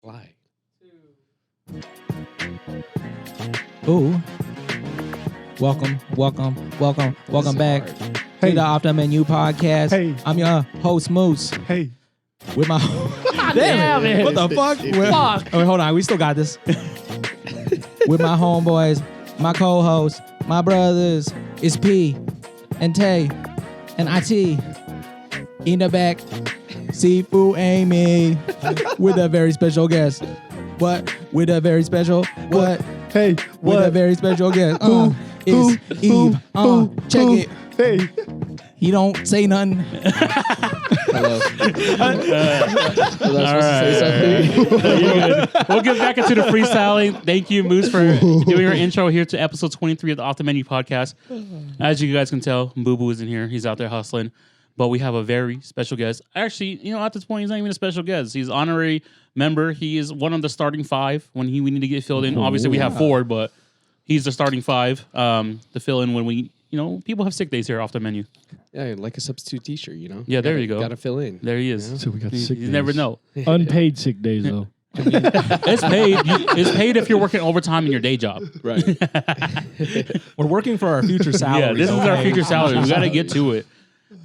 Fly. Ooh. Welcome back to the Off the Menu podcast. Hey. I'm your host, Moose. Hey. With my... Damn it. What the fuck? Oh, wait, hold on. We still got this. With my homeboys, my co-hosts, my brothers. It's P and Tay and IT. In the back, Seafood Amy. With a very special guest. What? With a very special... What? Hey. With a very special guest. It's Eve. Check it. Hey. He don't say nothing. Hello. All right. We'll get back into the freestyling. Thank you, Moose, for doing our intro here to episode 23 of the Off the Menu podcast. As you guys can tell, Boo Boo isn't here. He's out there hustling. But we have a very special guest. Actually, at this point, he's not even a special guest. He's an honorary member. He is one of the starting five when we need to get filled in. Obviously, we have four, but he's the starting five to fill in when we, people have sick days here off the menu. Yeah, like a substitute teacher, Yeah, there you go. Got to fill in. There he is. So we got sick You days. never know. Unpaid sick days, though. It's paid. It's paid if you're working overtime in your day job. Right. We're working for our future salary. Yeah, this is our future salary. We got to get to it.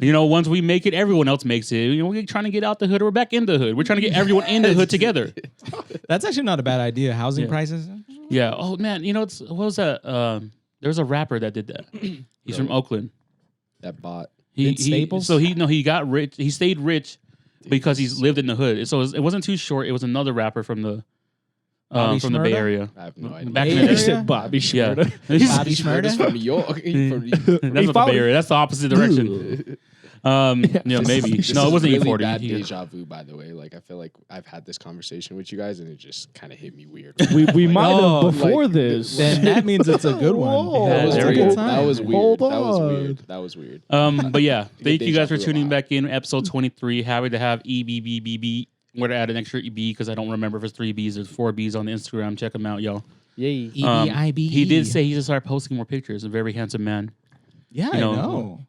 Once we make it, everyone else makes it. We're trying to get out the hood. We're back in the hood. We're trying to get everyone in the hood together. That's actually not a bad idea. Housing prices. Yeah. Oh man, what was that? There was a rapper that did that. He's from Oakland. That bot. Vince Staples? So he got rich. He stayed rich because he's lived in the hood. So it wasn't too short. It was another rapper from the the Bay Area. I have no idea. Back in Bay the Area? day. said Bobby Yeah. Shmurda. Bobby He's Shmurda? from New York. That's not the Bay Area. That's the opposite direction. Maybe. This No, it is wasn't really E40. bad deja vu, by the way. Like, I feel like I've had this conversation with you guys, and it just kind of hit me weird. We might Oh, have before like, this. Then that means it's a good one. Whoa. Yeah, It's a there we good go. time. That was weird. Hold That was on. weird. That was weird. But yeah, thank you guys for deja vu tuning a lot. back in. Episode 23. Happy to have EBBBB. We're to add an extra B because I don't remember if it's 3 B's. There's 4 B's on the Instagram. Check them out, y'all. Yay. EBIBE. He did say he just started posting more pictures. A very handsome man. Yeah, you know, I know.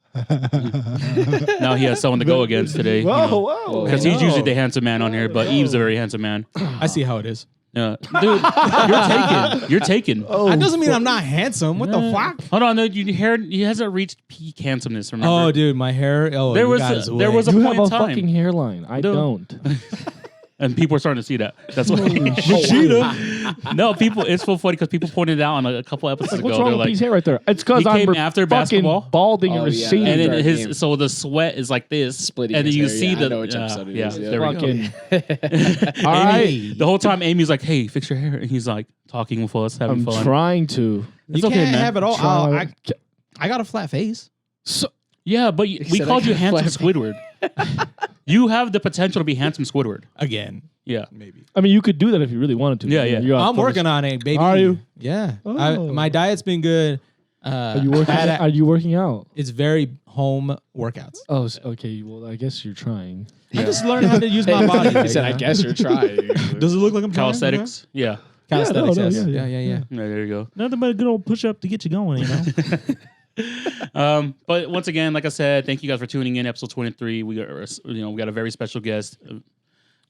Now he has someone to go against today. Whoa. Because he's usually the handsome man on here, but Eve's a very handsome man. I see how it is. Dude, you're taken. You're taken. That doesn't mean I'm not handsome. What the fuck? Hold on, no, he hasn't reached peak handsomeness. Remember? Oh, dude, my hair. Oh, There you was got a- his there way. was a You point have in a time. fucking hairline. I Dude. don't. And people are starting to see that. That's why. Vegeta. No, people. It's so funny because people pointed it out on a couple episodes Like, ago. what's wrong They're with like, his hair right there? It's because He I'm came after fucking basketball. balding Oh, and yeah. receding. and then Dark his game. so the sweat is like this, Splitting and then his you hair, see yeah. the I know which episode it is, yeah. There we go. Fucking. All right. Amy. The whole time Amy's like, "Hey, fix your hair," and he's like talking with us, having I'm fun. trying to. It's You okay, can't man. have it all. Try- I got a flat face. So, Yeah, but we said called I you got handsome Squidward. You have the potential to be handsome Squidward. Again, Yeah. maybe. I mean, you could do that if you really wanted to. Yeah, yeah. You're I'm working on it, baby. Are you? Yeah. Oh. My diet's been good. Are you working? Are you working out? It's very home workouts. Oh, okay. Well, I guess you're trying. I just learned how to use my body. He said, I guess you're trying. Does it look like I'm trying? Calisthenics. Yeah. Calisthenics. Yeah, no, yes. yeah. Yeah. There you go. Nothing but a good old push up to get you going. But once again, like I said, thank you guys for tuning in. Episode 23. We got a very special guest.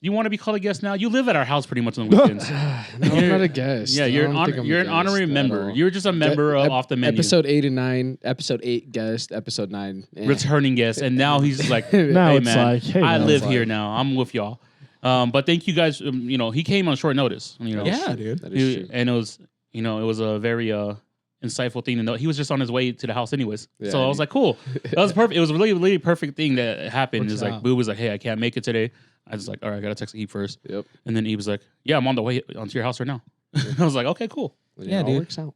You want to be called a guest now? You live at our house pretty much on the weekends. No, I'm not a guest. Yeah, I you're don't an think I'm a you're an guest honorary at member. all. You're just a member of off the menu. Episode 8 and 9. Episode 8 guest. Episode 9. Returning guest, and now he's like, Now "Hey it's man, like, hey, I now live it's here like- now. I'm with y'all." But thank you guys. He came on short notice. Yeah, dude. That is true. And it was a very insightful thing to know. He was just on his way to the house anyways. Yeah, So I was like, cool. That was perfect. It was a really, really perfect thing that happened. Works It's like out. Boo was like, "Hey, I can't make it today." I was like, "All right, I gotta text Eve first." Yep. And then Eve was like, "Yeah, I'm on the way onto your house right now." I was like, "Okay, cool." It Yeah, all dude. works out.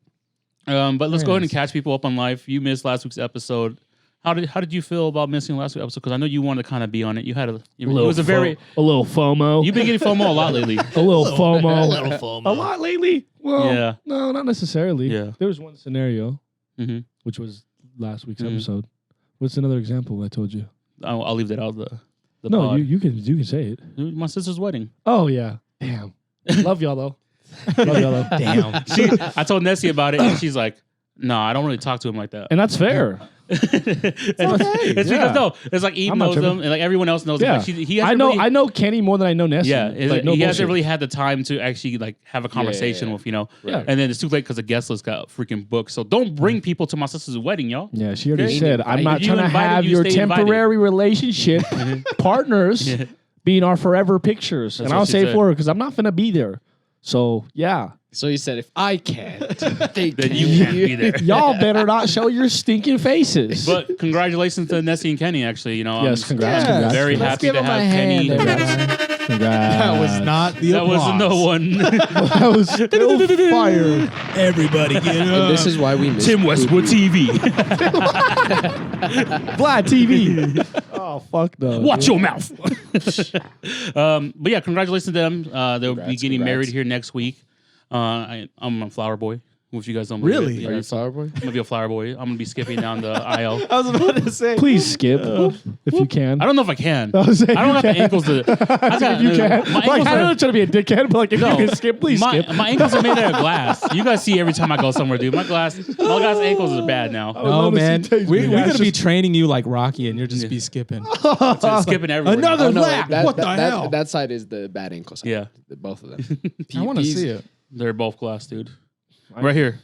But let's Very go ahead and nice. catch people up on life. You missed last week's episode. How did you feel about missing last week's episode? Because I know you wanted to kind of be on it. You had it was a very a little FOMO. you've been getting FOMO a lot lately. a little FOMO. A lot lately. Well, Yeah. no, not necessarily. Yeah. There was one scenario, hmm which was last week's Mhm. episode. What's another example I told you? I'll leave that out of the No, pod. you can say it. My sister's wedding. Oh yeah. Damn. Love y'all though. Love y'all though. Damn. I told Nessie about it, and she's like, "No, I don't really talk to him like that." And that's fair. It's yeah. because no, it's like Eve I'm not knows tripping. them, and like everyone else knows them. Yeah, Like he I hasn't know. really- I know Kenny more than I know Nessie. Yeah, like, no he hasn't bullshit. really had the time to actually like have a conversation with Yeah. and then it's too late because the guest list got freaking booked. So don't bring people to my sister's wedding, y'all. Yeah, she already Okay. said, "I'm not If you trying to invited, have you your stay invited." temporary relationship partners Yeah. being our forever pictures." That's and what I'll she say said. for her because I'm not gonna be there. So yeah, So he said, if I can't, they Then can. you can't be there. y'all better not show your stinking faces. But congratulations to Nessie and Kenny. Actually, yes, congrats, Yeah. congrats. very Let's happy give to him a have Kenny. hand, Congrats. That was not the That was no one. That was still fire. Everybody get And this is why we miss Tim Westwood TV. Vlad TV. Oh fuck no. Watch your mouth. But yeah, congratulations to them. They'll be Congrats, getting congrats. married here next week. I'm a flower boy. If you guys don't Really? believe it. Are Yeah, you flower boy? I'm gonna be a flower boy. I'm gonna be skipping down the aisle. I was about to say. Please skip if you can. I don't know if I can. I was saying I don't you have the can. ankles to. I got, If you can. My Like, ankles I are, don't try to be a dickhead, but like if No. you can skip, please skip. my ankles are made out of glass. You guys see every time I go somewhere, dude. My guys' ankles are bad now. would No, love to see man. Tate's We're big going ass to be just- training you like Rocky, and you'll just be skipping. So skipping everywhere. Another Oh, no, lap. What the hell? That side is the bad ankle side. Yeah. Both of them. I want to see it. They're both glass, dude. Right here.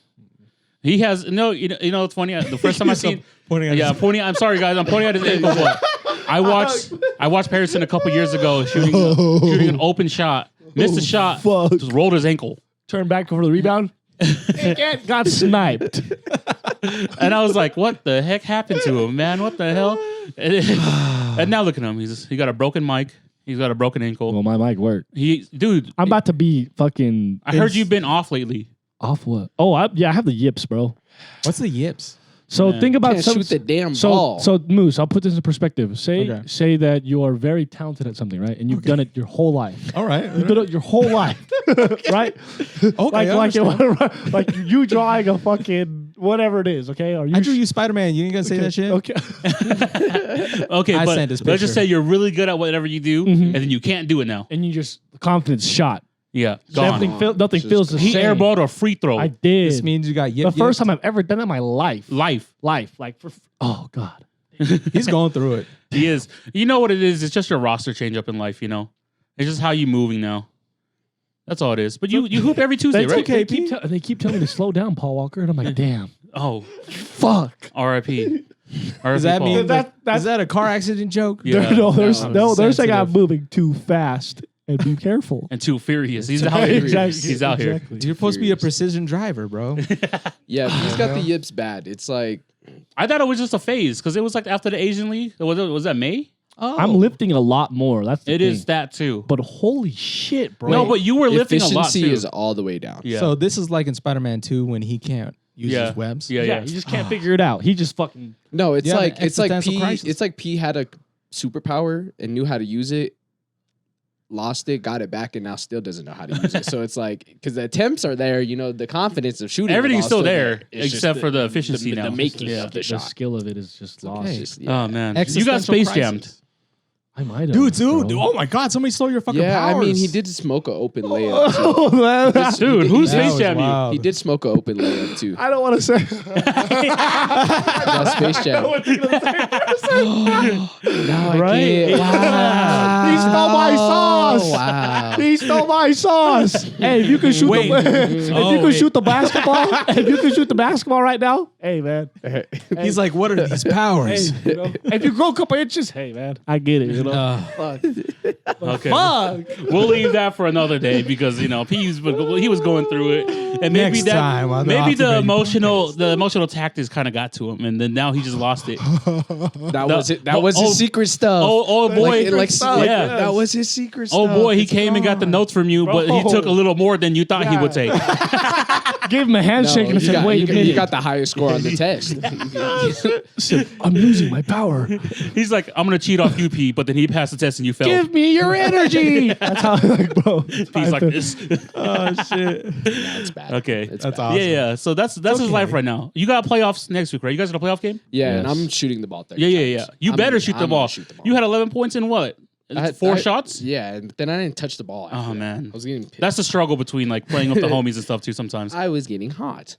He has no. You know it's funny. The first time I seen. Pointing at Yeah, pointing. I'm sorry, guys. I'm pointing at his ankle. But I watched Patterson a couple years ago shooting an open shot. Missed the shot. fuck. Just rolled his ankle. Turn back for the rebound. Got sniped. And I was like, "What the heck happened to him, man? What the hell?" And now look at him. He got a broken mic. He's got a broken ankle. Well, my mic worked. Dude. I'm about to be fucking. I heard you've been off lately. Off what? Oh, I have the yips, bro. What's the yips? So Yeah. think about Can't shoot the damn so, ball. So Moose, I'll put this in perspective. Okay. Say that you are very talented at something, right? And you've done it your whole life. All right. You've done it your whole life, right? Okay, like you drawing a fucking whatever it is, okay? Or you I drew you Spider-Man. You ain't going to say that shit? Okay. Okay, I but sent this let's just picture. say you're really good at whatever you do, and then you can't do it now. And you just confidence shot. Yeah, gone. Nothing feels the He same. airballed a free throw. I did. This means you got the first time I've ever done that in my life. Life. Like for oh god. He's going through it. He is. You know what it is? It's just your roster change up in life, you know? It's just how you moving now. That's all it is. But you hoop every Tuesday, That's right? okay. They keep telling me to slow down, Paul Walker, and I'm like, damn, Oh, fuck. R.I.P. Does that mean That's- is that a car accident joke? Yeah. They're saying I'm sensitive. moving too fast, and be careful. And too furious. He's out here. Exactly. He's out here. Exactly. You're supposed to be a precision driver, bro. Yeah, he's got the yips bad. It's like I thought it was just a phase because it was like after the Asian League. Was that May? Oh. I'm lifting a lot more. That's the It thing. is that too. But holy shit, bro. No, but you were lifting a lot efficiency too. is all the way down. Yeah. So this is like in Spider-Man 2 when he can't use Yeah. his webs. Yeah, yeah, yeah. you just can't figure it out. He just fucking. No, it's You have like an it's like existential P. crisis. It's like P had a superpower and knew how to use it, lost it, got it back, and now still doesn't know how to use it. So it's like because the attempts are there, you know, the confidence of shooting. Everything's is still all there, It's just except for the efficiency now. the making Yeah. of the The shot. skill of it is just lost. okay. It's just- yeah. Oh man, you got Existential space crisis. jammed. I might have. Dude, bro. oh my God, somebody stole your fucking Yeah, powers. I mean, he did smoke an open layup. Too. Oh, man. Dude, who's That space was jammed you? wild. He did smoke an open layup too. I don't want to say. That's Space Jam. Now I Right? get. Wow. He stole my sauce. Wow. He stole my sauce. Hey, if you can shoot Wait. shoot the basketball, if you can shoot the basketball right now, hey man. He's like, what are these powers? Hey, you know, if you grow a couple inches, hey man, I get it. You know, fuck. Okay, Fuck. we'll leave that for another day because you know he was going through it, and maybe Next time on the maybe the Optimating emotional tactics kind of got to him, and then now he just lost it. That was it. That was his secret stuff. Oh boy, like, stuff, yeah. that was his secret stuff. Oh boy, he It's came and got the gone. notes from you, but he Bro. took a little more than you thought he would take. Give him a handshake and you said, got, "Wait you a got- minute, you got the highest score on the test. I'm losing my power. He's like, I'm gonna cheat off UP, but then he passed the test and you failed. Give me your energy." That's how, like, bro. He's like this. Oh shit. It's bad. Okay. It's That's bad. awesome. Yeah. So that's his life right now. You got playoffs next week, right? You guys got a playoff game? Yeah, and Yes. I'm shooting the ball 30 Yeah. times. You I'm better gonna- shoot the I'm gonna ball. shoot the ball. You had 11 points in what? Four shots? Yeah, and then I didn't touch the ball. after Oh that. man, I was getting pissed. that's the struggle between like playing with the homies and stuff too. Sometimes. I was getting hot.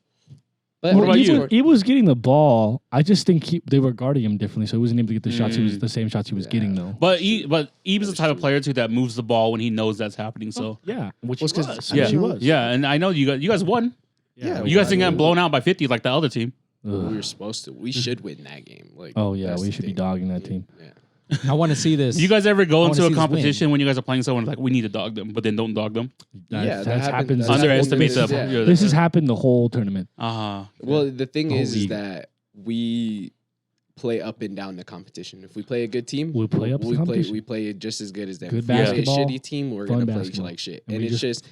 But What about you? He was getting the ball. I just think they were guarding him differently, so he wasn't able to get the shots. He was the same shots he was getting though. But Eve's the type of player too that moves the ball when he knows that's happening. So Yeah, which Well, he 'cause- was. yeah, She was. yeah, and I know you guys won. Yeah, You guys didn't get blown out by 50 like the other team. we were supposed to. We should win that game. Like, Oh yeah, that's we the should be thing. dogging that team. Yeah. I want to see this. Do you guys ever go wanna into see a this competition when you guys are playing someone like we need to dog them, but then don't dog them? Yeah, That's happened- happened. that's Underestimate happened. them. Yeah. Yeah. This has happened the whole tournament. Well, the thing The whole is league. that we play up and down the competition. If we play a good team, We'll play up the competition. We play just as good as them. Good If we play a basketball, shitty team, we're fun gonna play basketball. like shit. And And we it's just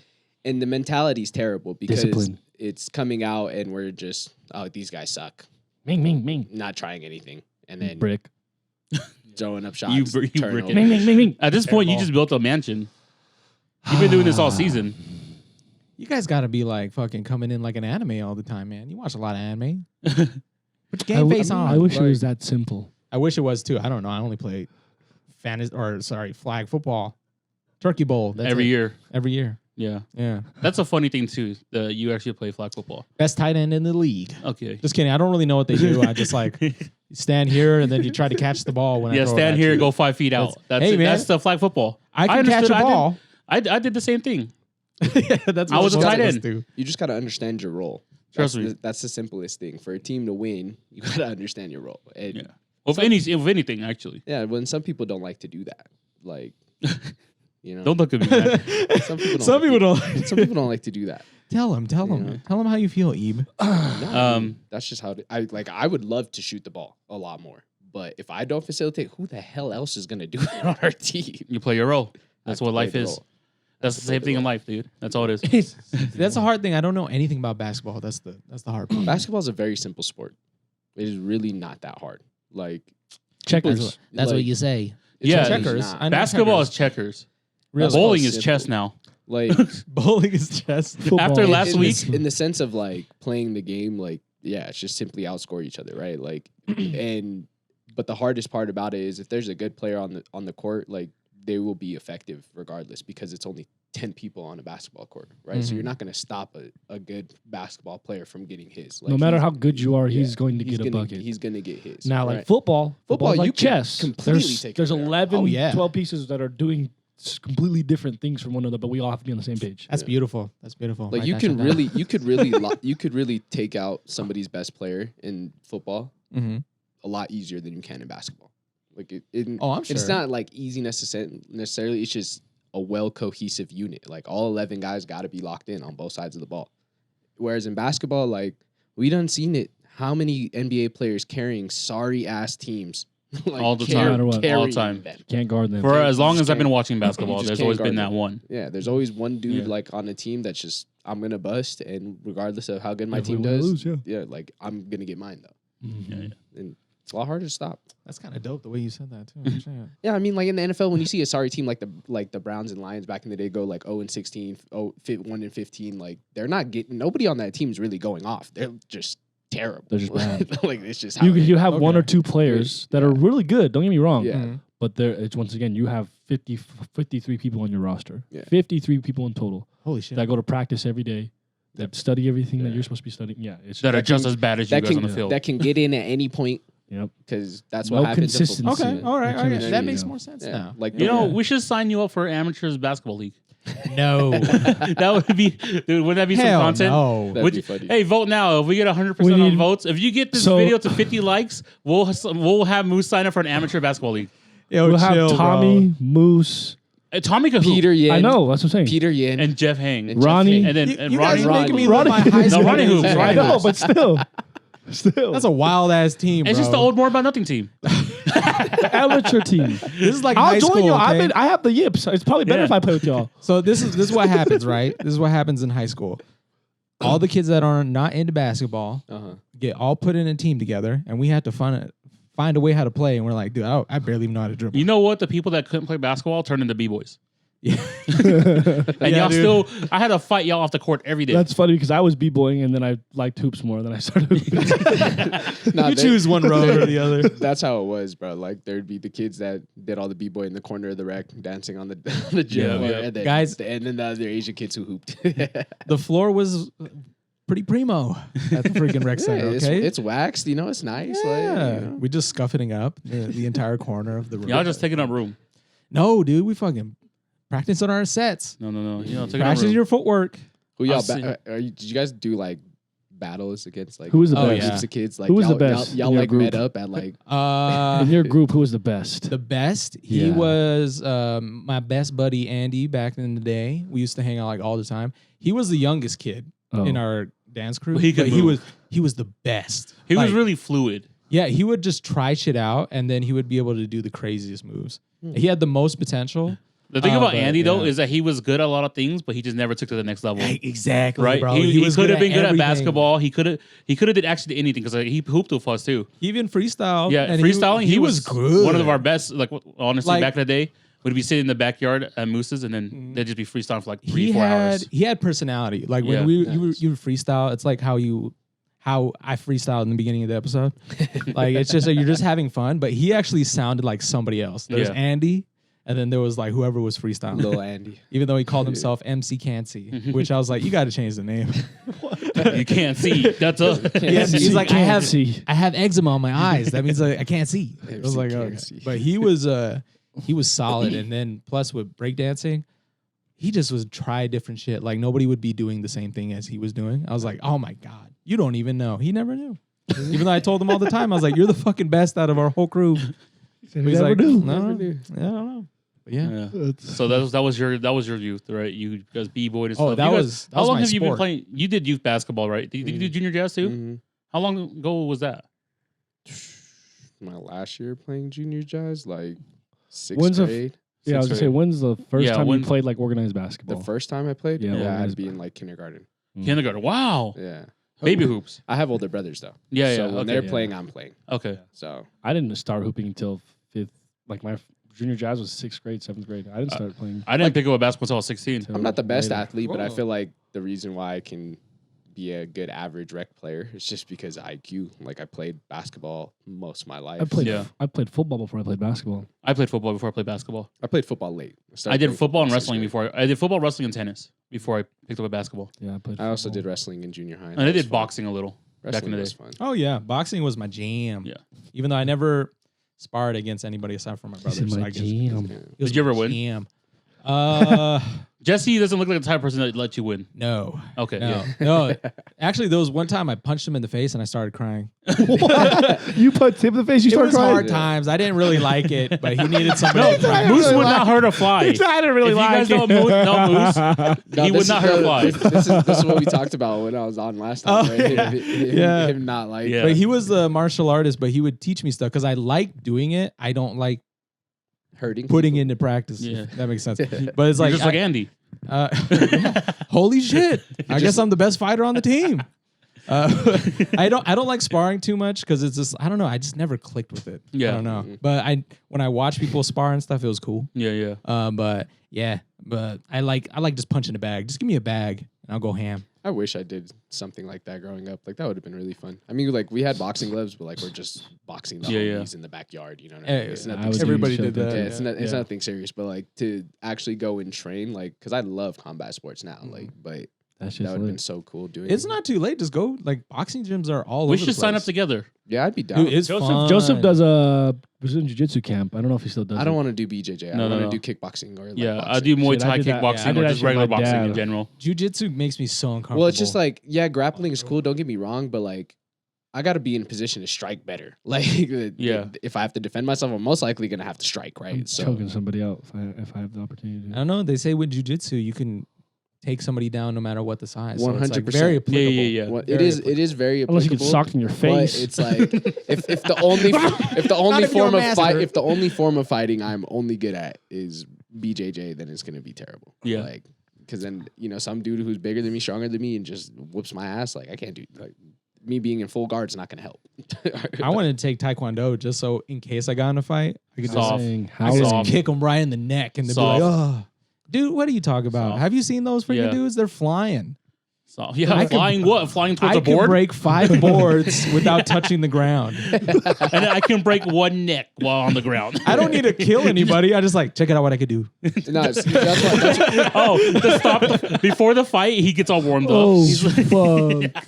and the mentality's terrible because Discipline. it's coming out and we're just these guys suck, Ming, ming, ming. not trying anything, and then Brick. throwing up shots. You brick turnovers. it. Ming, ming, ming, ming. At this point, you just built a mansion. You've been doing this all season. You guys got to be like fucking coming in like an anime all the time, man. You watch a lot of anime. Put your game face on. I wish it was that simple. I wish it was too. I don't know. I only play flag football, turkey bowl. That's Every it. year. Every year. Yeah. Yeah. That's a funny thing, too. You actually play flag football. Best tight end in the league. Okay. Just kidding. I don't really know what they do. I just like stand here and then you try to catch the ball when I Yeah, throw it stand at here, you. go 5 feet out. That's Hey, it. man. That's the flag football. I can catch understood. a ball. I did the same thing. That's I was a most tight of us end. do. You just gotta understand your role. Trust That's me. that's the simplest thing. For a team to win, you gotta understand your role. And Yeah. If anything, actually. yeah, when some people don't like to do that, like you know, Don't look at me, man. some people don't. Some like people to- don't. Some people don't like to do that. Tell him. Yeah. Tell him how you feel, Ebe. No, that's just how I would love to shoot the ball a lot more, but if I don't facilitate, who the hell else is gonna do it on our team? You play your role. That's I what have to life play the is. role. That's the play same the thing in role. life, dude. That's all it is. That's a hard thing. I don't know anything about basketball. That's the hard part. Basketball is a very simple sport. It is really not that hard. Like Checkers. That's what like, you say. it's Yeah. really Checkers. not. I know Basketball checkers. is checkers. Really? Bowling Basketball's is chess simple. now. Like Bowling is chess. After Football. last in week, in the sense of like playing the game, like yeah, it's just simply outscore each other, right? Like but the hardest part about it is if there's a good player on the court, like they will be effective regardless because it's only 10 people on a basketball court, right? So you're not going to stop a good basketball player from getting his. Like, No matter he's- how good you are, he's yeah, going to he's get a gonna- bucket. He's going to get his. Now, like right? football, Football, is like you can chess. completely There's take it there's there. 11, Oh, yeah. 12 pieces that are doing completely different things from one another, but we all have to be on the same page. That's beautiful. That's beautiful. Like Write you that can shit down. really, you could really take out somebody's best player in football Mhm. a lot easier than you can in basketball. Like Oh, I'm It's sure. not like easy necessarily. It's just a well cohesive unit. Like all 11 guys got to be locked in on both sides of the ball. Whereas in basketball, like we done seen it. How many NBA players carrying sorry ass teams like, All the time. No matter what. All the carrying time. them. Can't guard them. for as long just as I've been can't- watching basketball, just there's can't always been guard that them. one. Yeah, there's always one dude Yeah. like on a team that's just I'm gonna bust, and regardless of how good my If we team wanna does, lose, yeah. yeah, like I'm gonna get mine though, Mhm. Yeah. and it's a lot harder to stop. That's kind of dope the way you said that too. Shit. Yeah, I mean, like in the NFL, when you see a sorry team like the Browns and Lions back in the day go like 0-16, 1-15, like they're not getting nobody on that team is really going off. They're just terrible. They're just bad. Like it's just how You it is. you have one Okay. or two players that are really good. Don't get me wrong. Yeah. Mhm. But there, it's once again, you have 53 people on your roster. Yeah. 53 people in total Holy shit. that go to practice every day, that study everything that Yeah. you're supposed to be studying. Yeah, it's That are That just can- as bad as you that guys on the can field. that can get in at any point yep. because that's No what happens. in football. consistency. Okay. All right. All right. Yeah. That makes Yeah. more sense Yeah, now. like You know, the- we should sign you up for amateurs basketball league. No. That would be, dude. Wouldn't that be some Hell content? no. That'd Would be you- funny. hey, vote now. If we get 100% We on need- votes, if you get this So- video to 50 likes, we'll have Moose sign up for an amateur basketball league. Yo, We'll have chill, Tommy, Moose. Tommy Cahoon Peter Yen, I know. That's what I'm saying. Peter Yen, and Jeff Hang, and Ronnie. Jeff and then You, and you Ronnie. guys are making me Ronnie. look my high No, school Ronnie days. Hoops, I Ronnie know, Hoops. but still. That's a wild ass team. It's just the bro. old more about nothing team. The amateur team. This is like I'll high join school. you. Okay? I have the yips. It's probably better Yeah. if I play with y'all. So this is what happens, right? This is what happens in high school. All the kids that are not into basketball Uh-huh. get all put in a team together, and we have to find a way how to play. And we're like, dude, I barely even know how to dribble. You know what? The people that couldn't play basketball turned into b-boys. Yeah. And Yeah, y'all dude. still, I had to fight y'all off the court every day. That's funny because I was b-boying and then I liked hoops more. Then I started hooping. Nah, You they- choose one road or the other. That's how it was, bro. Like there'd be the kids that did all the b-boy in the corner of the rec, dancing on the gym Yeah, floor, yeah. and then Guys- and then the other Asian kids who hooped. The floor was pretty primo at the freaking rec center. Okay, it's waxed. You know, it's nice. yeah. Like, you know. We just scuffing up the entire corner of the room. Y'all just taking up room. No, dude, we fucking practice on our sets. No. You know, taking up Practice room. your footwork. Who y'all? I'll see. Did you guys do like battles against like Who was the Oh, best? yeah. groups of kids? Like Who was the y'all- best Y'all in your like group? met up at like. In your group, who was the best? The best. He Yeah. was my best buddy Andy back in the day. We used to hang out like all the time. He was the youngest kid in our dance crew. But he could move. he was the best. He was Like, really fluid. yeah, he would just try shit out and then he would be able to do the craziest moves. He had the most potential. The thing about but, Andy though yeah. is that he was good at a lot of things, but he just never took to the next level. Exactly, Right? bro. He was could have been good at everything. basketball. He could have did actually anything because he hooped with us too. Even freestyle. Yeah, and freestyling. He was good. One of our best. Like honestly, Like- back in the day, would be sitting in the backyard at Moose's, and then they'd just be freestyling for like 3-4 hours. He had personality. Like Yeah. when you would freestyle, it's like how I freestyled in the beginning of the episode. Like it's just you're just having fun. But he actually sounded like somebody else. There's Yeah. Andy, and then there was like whoever was freestyling. Little Andy. Even though he called himself MC Can't See, which I was like, you got to change the name. You can't see. That's a He's like, Can't see. I have eczema on my eyes. That means I can't see. I was MC like, can't okay. see. But he was solid. And then plus with breakdancing, he just was try different shit. Like nobody would be doing the same thing as he was doing. I was like, oh my God, you don't even know. He never knew. Even though I told him all the time, I was like, you're the fucking best out of our whole crew. But he's like, no, I don't know. But yeah. Yeah. So that was your youth, right? You guys b-boyed and stuff. Oh, that You guys- was how long my have you been sport. playing? You did youth basketball, right? Did you do junior jazz too? Mhm. How long ago was that? My last year playing junior jazz, like When's sixth the grade. Yeah, I was gonna Sixth say, grade. when's the first Yeah, time when- you played like organized basketball? The first time I played, Yeah, yeah, organized I'd be in like kindergarten. Kindergarten. Wow. Yeah, Baby hoops. I have older brothers though. Yeah, So yeah. when Okay. they're yeah. playing, I'm playing. Okay. So I didn't start hooping until fifth. Like my junior jazz was 6th grade, 7th grade. I didn't start playing. I didn't pick up a basketball until I was 16. till I'm not the best later. athlete, but I Whoa. feel like the reason why I can be a good average rec player is just because of IQ. Like I played basketball most of my life. Yeah. I played football before I played basketball. I played football before I played basketball. I played football late. I did playing football and sixth wrestling grade. before. I did football, wrestling, and tennis before I picked up a basketball. Yeah, I played. I also football. did wrestling in junior high. And I did boxing a little back in Wrestling the day. was fun. Oh yeah, boxing was my jam. Yeah. Even though I never sparred against anybody aside from my This brothers. is my I guess jam. it was Did you ever my win? Jam. Jesse doesn't look like the type of person that let you win. No. Okay. No. Yeah. No. Actually, there was one time I punched him in the face and I started crying. You put tip in the face, you It start was crying. hard times. I didn't really like it, but he needed somebody to cry. Moose really would like- not hurt a fly. I didn't really If you like guys it. don't know Moose, No, he this would not is hurt a the- fly. This is what we talked about when I was on last time. Oh, right? yeah. Him not like. Yeah. But he was a martial artist, but he would teach me stuff because I like doing it. I don't like hurting. putting people. into practice. Yeah. If that makes sense. But it's You're like, just like Andy. holy shit! I guess I'm the best fighter on the team. I don't like sparring too much because it's just I don't know. I just never clicked with it. Yeah. I don't know. But when I watch people spar and stuff, it was cool. Yeah, yeah. But I like just punching a bag. Just give me a bag and I'll go ham. I wish I did something like that growing up. Like that would have been really fun. I mean, like we had boxing gloves, but like we're just boxing the Yeah, yeah. homies in the backyard. You know what I mean? It's I nothing would do serious. Everybody shit did like that. Yeah, Yeah. it's nothing serious, but like to actually go and train, like, because I love combat sports now, like, but That's that just would have been lit. so cool doing. It's not too late. Just go. Like boxing gyms are all We over should the sign up place. together. Yeah, I'd be down. Dude, it's fun. Joseph does was in jiu-jitsu camp. I don't know if he still does. I don't it. want to do BJJ. No, I no, want no. to do kickboxing or like Yeah, boxing. I do Muay Shit, I Thai did that- kickboxing yeah, I did or that just shit with regular my boxing dad. in general. Jiu-jitsu makes me so uncomfortable. Well, it's just like, yeah, grappling is cool. Don't get me wrong, but like, I got to be in position to strike better. Like, Yeah. if I have to defend myself, I'm most likely gonna have to strike, right? I'm So choking somebody out if I have the opportunity. I don't know. They say with jiu-jitsu you can take somebody down no matter what the size. So it's, like, 100%. very Yeah, applicable. yeah, yeah. well, Very it is very Unless you applicable. get socked in your But face. it's like if the only if you're form a of master. if the only form of fighting I'm only good at is BJJ, then it's gonna be terrible. Yeah. like because then some dude who's bigger than me, stronger than me, and just whoops my ass. Like I can't do like me being in full guard is not gonna help. I wanted to take Taekwondo just so in case I got in a fight, I could Soft. just, How I could just Soft. kick them right in the neck and they'd Soft. be like, oh. Dude, what are you talking about? Soft. Have you seen those freaking Yeah. dudes? They're flying. So yeah, flying towards I a can board, break 5 boards without touching the ground. and I can break one neck while on the ground. I don't need to kill anybody. I just like check it out what I could do. No, that's why. To stop before the fight, he gets all warmed up. Oh, He's like, fuck.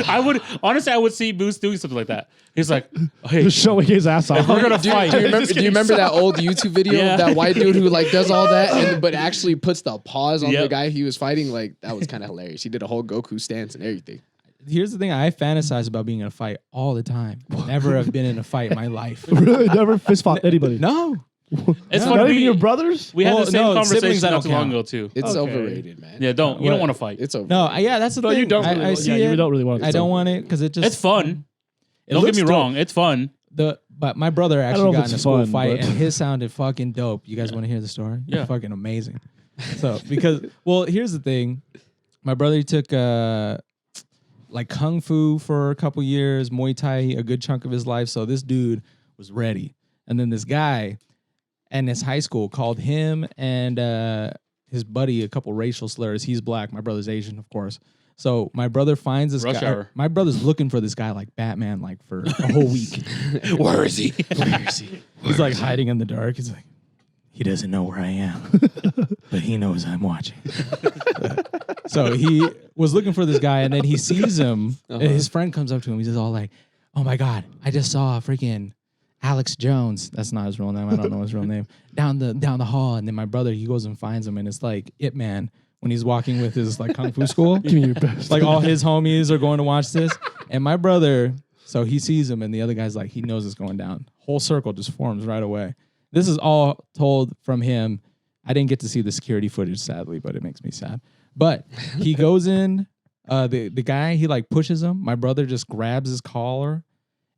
I would see Moose doing something like that. He's like, hey, Just showing his ass off. we're gonna fight. Do you remember that old YouTube video Yeah. of that white dude who like does all that but actually puts the pause on the Yep. guy he was fighting? Like that was kind of hilarious. He did a whole Goku stance and everything. Here's the thing: I fantasize about being in a fight all the time. Never have been in a fight in my life. Really? Never fist fought anybody? No. It's Not funny. even your brothers? We had Well, the same no, siblings conversation I not don't too long count. ago too. It's Okay. overrated, man. Yeah, you don't What? want to fight. It's over. No, yeah, that's the No, thing. you don't really I want- see yeah, you it. don't really want to I don't fight. want it because it just It's fun. It Don't get looks me dope. wrong. It's fun. But my brother know actually if got it's in a school fun, fight, but- and his sounded fucking dope. You guys want to hear the story? Yeah. It's fucking amazing. So because here's the thing, my brother took like kung fu for a couple years, Muay Thai a good chunk of his life. So this dude was ready, and then this guy in his high school called him and his buddy a couple racial slurs. He's black. My brother's Asian, of course. So my brother finds this Rush guy. hour. My brother's looking for this guy like Batman, like for a whole week. Where is he? He's like hiding in the dark. He's like, he doesn't know where I am, but he knows I'm watching. So he was looking for this guy, and then he sees him. And his friend comes up to him. He's just all like, "Oh my god, I just saw freaking Alex Jones." That's not his real name. I don't know his real name. Down the hall, and then my brother he goes and finds him, and it's like Ip Man when he's walking with his like kung fu school. Give me your best. Like all his homies are going to watch this, and my brother, so he sees him, and the other guy's like, he knows it's going down. Whole circle just forms right away. This is all told from him. I didn't get to see the security footage, sadly, but it makes me sad. But he goes in, the guy, he like pushes him. My brother just grabs his collar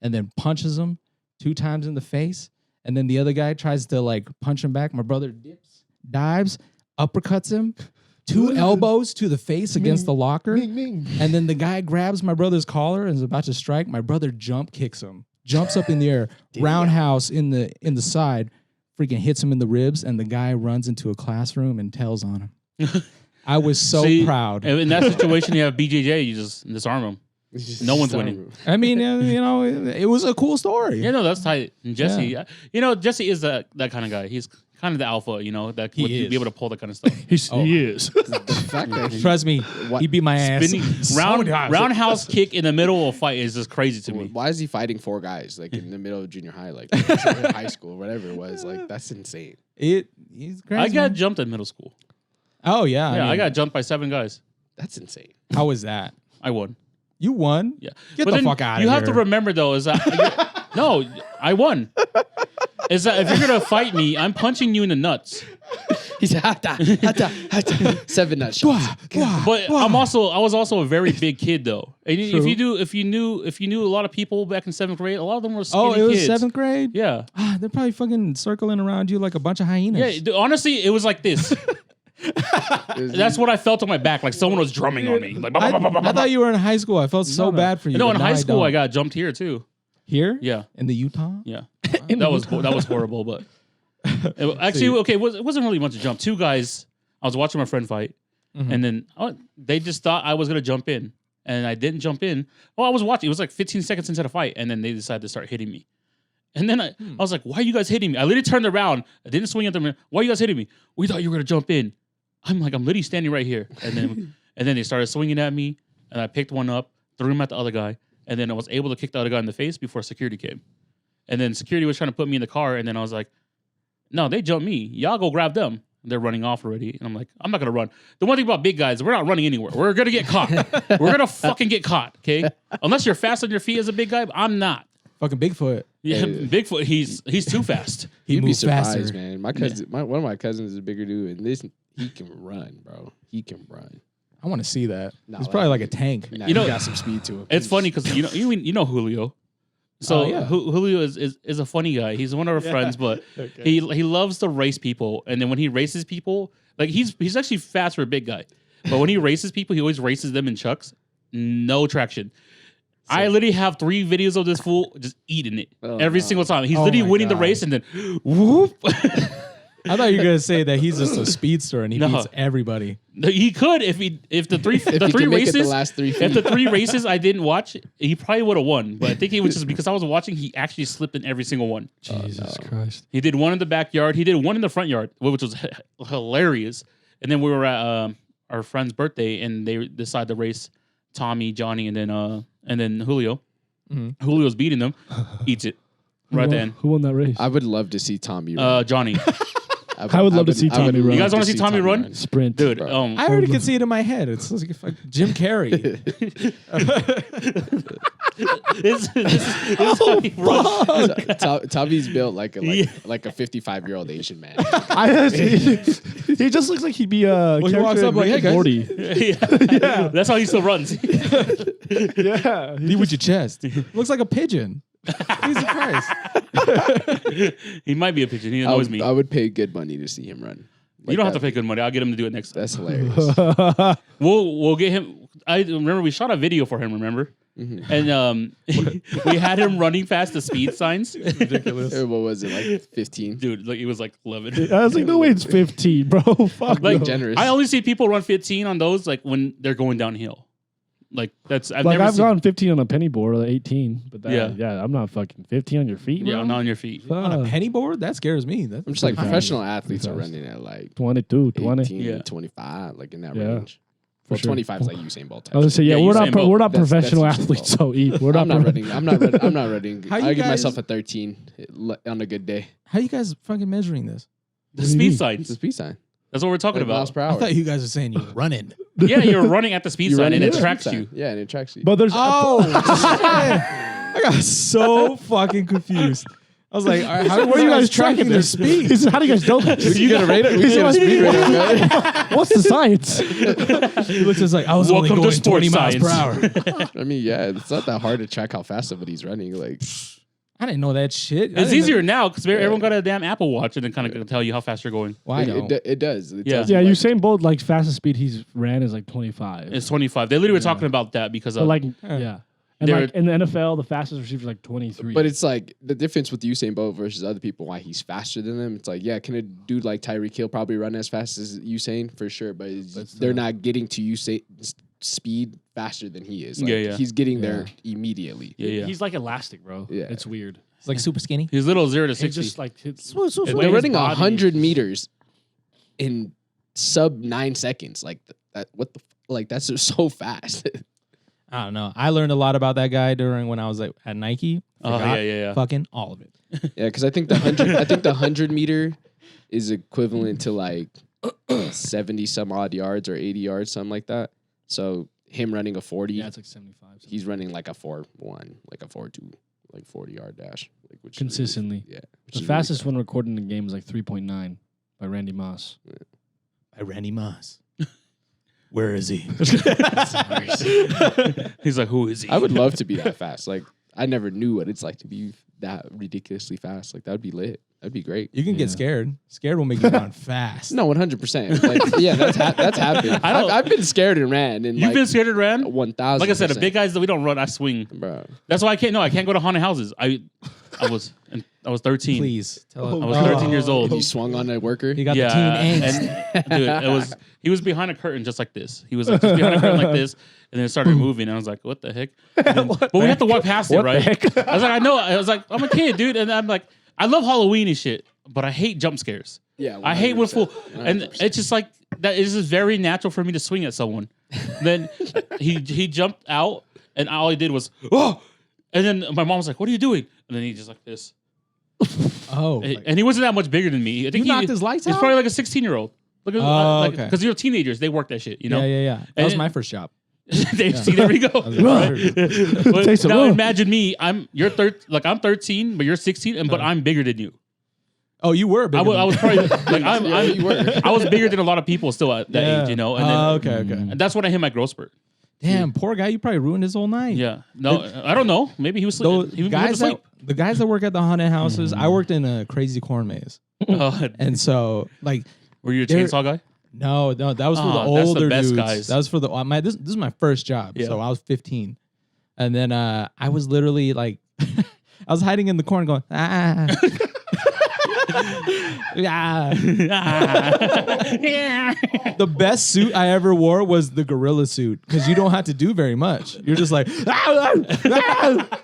and then punches him 2 times in the face. And then the other guy tries to like punch him back. My brother dives, uppercuts him. 2 elbows to the face against the locker. And then the guy grabs my brother's collar and is about to strike. My brother jump kicks him. Jumps up in the air, roundhouse in the side, freaking hits him in the ribs, and the guy runs into a classroom and tells on him. I was so proud. In that situation, you have BJJ. You just disarm him. No one's winning. I mean, it was a cool story. Yeah, no, that's tight. And Jesse, Jesse is that kind of guy. He's kind of the alpha, that He would is. be able to pull that kind of stuff. He is. The fact that Trust me, he beat my ass. Spinning roundhouse kick in the middle of a fight is just crazy to me. why is he fighting 4 guys like in the middle of junior high, like high school, whatever it was? Like that's insane. He's crazy. I got man. jumped in middle school. Oh yeah, Yeah, I I got jumped by 7 guys. That's insane. How was that? I won. You won. Yeah, Get But the then fuck out of You here. have to remember though, is that no, I won. Is that if you're gonna fight me, I'm punching you in the nuts. He's hata, 7 nut shots. But I was also a very big kid though. And if you knew a lot of people back in 7th grade, a lot of them were skinny Oh, it was kids. 7th grade. Yeah. They're probably fucking circling around you like a bunch of hyenas. Yeah, honestly, it was like this. That's what I felt on my back, like someone was drumming on me. Like, I thought you were in high school. I felt so bad for you. no, but in now high school I don't. got jumped here too. Here. Yeah, In the Utah. yeah. that was horrible, but actually, okay, it wasn't really much to jump. 2 guys. I was watching my friend fight, and then they just thought I was gonna jump in, and I didn't jump in. Well, I was watching. It was like 15 seconds into the fight, and then they decided to start hitting me. And then I was like, "Why are you guys hitting me?" I literally turned around. I didn't swing at them. Why are you guys hitting me? We thought you were gonna jump in. I'm literally standing right here, and then they started swinging at me, and I picked one up, threw him at the other guy, and then I was able to kick the other guy in the face before security came. And then security was trying to put me in the car, and then I was like, "No, they jumped me. Y'all go grab them." They're running off already, and I'm like, "I'm not gonna run." The one thing about big guys, we're not running anywhere. We're gonna get caught. We're gonna fucking get caught, okay? Unless you're fast on your feet as a big guy, but I'm not. Fucking Bigfoot. Yeah, Bigfoot, he's too fast. He You'd be moves surprised, faster. man. My cousin, one of my cousins is a bigger dude, and he can run, bro. He can run. I want to see that. No, He's probably like a tank. Nah, You know- he got some speed to him. It's funny because you know Julio. So yeah. Julio is a funny guy. He's one of our friends, but he loves to race people. And then when he races people, like he's actually fast for a big guy, but when he races people, he always races them in chucks, no traction. I literally have 3 videos of this fool just eating it every single time. He's literally my winning the God. race and then whoop. I thought you were gonna say that he's just a speedster and he No. beats everybody. He could if the three If he three can make it the races. last 3 If feet. the 3 races I didn't watch, he probably would have won. But I think it was just because I was watching. He actually slipped in every single one. Jesus Christ. He did one in the backyard. He did one in the front yard, which was hilarious. And then we were at our friend's birthday, and they decided to race Tommy, Johnny, and then Julio. Mhm. Julio's beating them, eats it right then. Who won that race? I would love to see Tommy run. Johnny, I would love to see Tommy run. You guys wanna see Tommy run? Sprint. dude. Bro. I already can see it in my head. It's like Jim Carrey. this is how he runs. Tommy's built like a Yeah. 55-year-old Asian man. He just looks like he'd be a he character walks up in like, Rick "Hey, and guys." Morty. Yeah. That's how he still runs. Yeah. Lead with your chest. Looks like a pigeon. Jesus Christ. He might be a pigeon. He I annoys me. would pay good money to see him run. You don't have to pay good money. I'll get him to do it next time. That's hilarious. We'll get him. I remember we shot a video for him. Remember, Mhm. and we had him running past the speed signs. Ridiculous. What was it, like 15? Dude, like it was like 11. I was like, no way, it's 15, bro. Fuck. Like no. Generous. I only see people run 15 on those like when they're going downhill. Like that's I've Like never I've seen. gone 15 on a penny board or 18, but that, Yeah. yeah, I'm not fucking 15 on your feet, bro. Yeah, not on your feet. On a penny board? That scares me. That's I'm just like, Fast. professional athletes are Fast. running at like 22, 20. 18, Yeah. 25, like in that Yeah, range. for Well, sure. 25 is like Usain Bolt type. I was gonna say, yeah, Yeah, we're Usain not Bolt. we're not That's professional Usain athletes, Bolt. so eat. We're I'm not not running. I'm not running. How you I give guys- myself a 13 on a good day. How you guys fucking measuring this? The What do you speed mean? It's a signs. speed sign. That's what we're talking Like miles about. per I hour. thought you guys were saying you were running. Yeah, you're running at the speed You're sign running and at it the tracks speed sign. you. Yeah, and it tracks you. But there's Oh, shit. I got so fucking confused. I was like, all right, how where are you guys tracking their this? speed? He said, how do you guys know this? you got a radar. We get a speed radar, man. What's the science? He looks just like I was Welcome to only going sports 20 miles per science. hour. I mean, yeah, it's not that hard to track how fast somebody's running. Like, I didn't know that shit. It's easier now because everyone got a damn Apple Watch and then kind of tell you how fast you're going. Well, I know. it does. It Yeah. tells Yeah, you, like, Usain Bolt, like fastest speed he's ran is like 25. It's 25. They literally were talking about that because But of like, yeah. And They're- like in the NFL, the fastest receiver is like 23. But it's like the difference with Usain Bolt versus other people, why he's faster than them. It's like, yeah, can a dude like Tyreek Hill probably run as fast as Usain? For sure. But they're not getting to Usain's speed faster than he is. Like, Yeah, yeah. He's getting there immediately. yeah. he's like elastic, bro. Yeah. It's weird. It's like super skinny. He's little 0 to It's 60. just like it's, They're running 100 meters in sub 9 seconds. Like that. What the? Like that's just so fast. I don't know. I learned a lot about that guy during when I was like at Nike. Oh, Forgot yeah. Fucking all of it. Yeah, because I think the 100 meter is equivalent to like 70 some odd yards or 80 yards, something like that. So him running a 40, Yeah, it's like 75. he's running like a 4-1, like a 4-2, like 40-yard dash, like which Consistently. Is really, yeah, which The is really fastest fast. one recorded in the game was like 3.9 by Randy Moss. By Randy Moss. Where is he? He's like, who is he? I would love to be that fast. Like I never knew what it's like to be that ridiculously fast. Like that would be lit. That'd be great. You can get Yeah. scared. Scared will make you run fast. No, 100%. Like yeah, that's happened. I don't- I've been scared and ran. And You've like, been scared and ran? 1,000. Like I said, the big guys that we don't run, I swing. bro. That's why I can't. No, I can't go to haunted houses. I was 13. Please. Tell I was 13 years old. You swung on a worker. You got the teen angst. and dude, he was behind a curtain just like this. He was like just behind a curtain like this, and then it started moving. And I was like, "What the heck?" And then- but we have to walk past it, right? I was like, "I know." I was like, "I'm a kid, dude," and I'm like, "I love Halloween and shit, but I hate jump scares. Yeah, I hate when 100%. full, and 100%. it's just like that. It's just very natural for me to swing at someone. Then he jumped out, and all he did was, "Oh!" And then my mom was like, "What are you doing?" And then he just like this. Oh. And he wasn't that much bigger than me. I think You he knocked his lights He's out? probably like a 16-year-old. Look at Oh, like okay. because you're teenagers, they work that shit, you know. Yeah. That was And- my first job. See, there we go. I was like, But Takes a now while. imagine me. I'm 13, but you're 16, but I'm bigger than you. Oh, you were big. I was probably like You were. I was bigger than a lot of people still at that age, you know. And then, okay. and that's when I hit my growth spurt. Damn, poor guy. You probably ruined his whole night. Yeah, no, I don't know. Maybe he was Those sleeping. He went to guys that, sleep. the guys that work at the haunted houses, I worked in a crazy corn maze. And so, like, Were you a they're- chainsaw guy? no, that was for the Oh, that's the older best dudes. guys. That was for the this is my first job. Yeah. So I was 15. And then I was literally like I was hiding in the corner going, ah. Yeah. The best suit I ever wore was the gorilla suit because you don't have to do very much. You're just like, and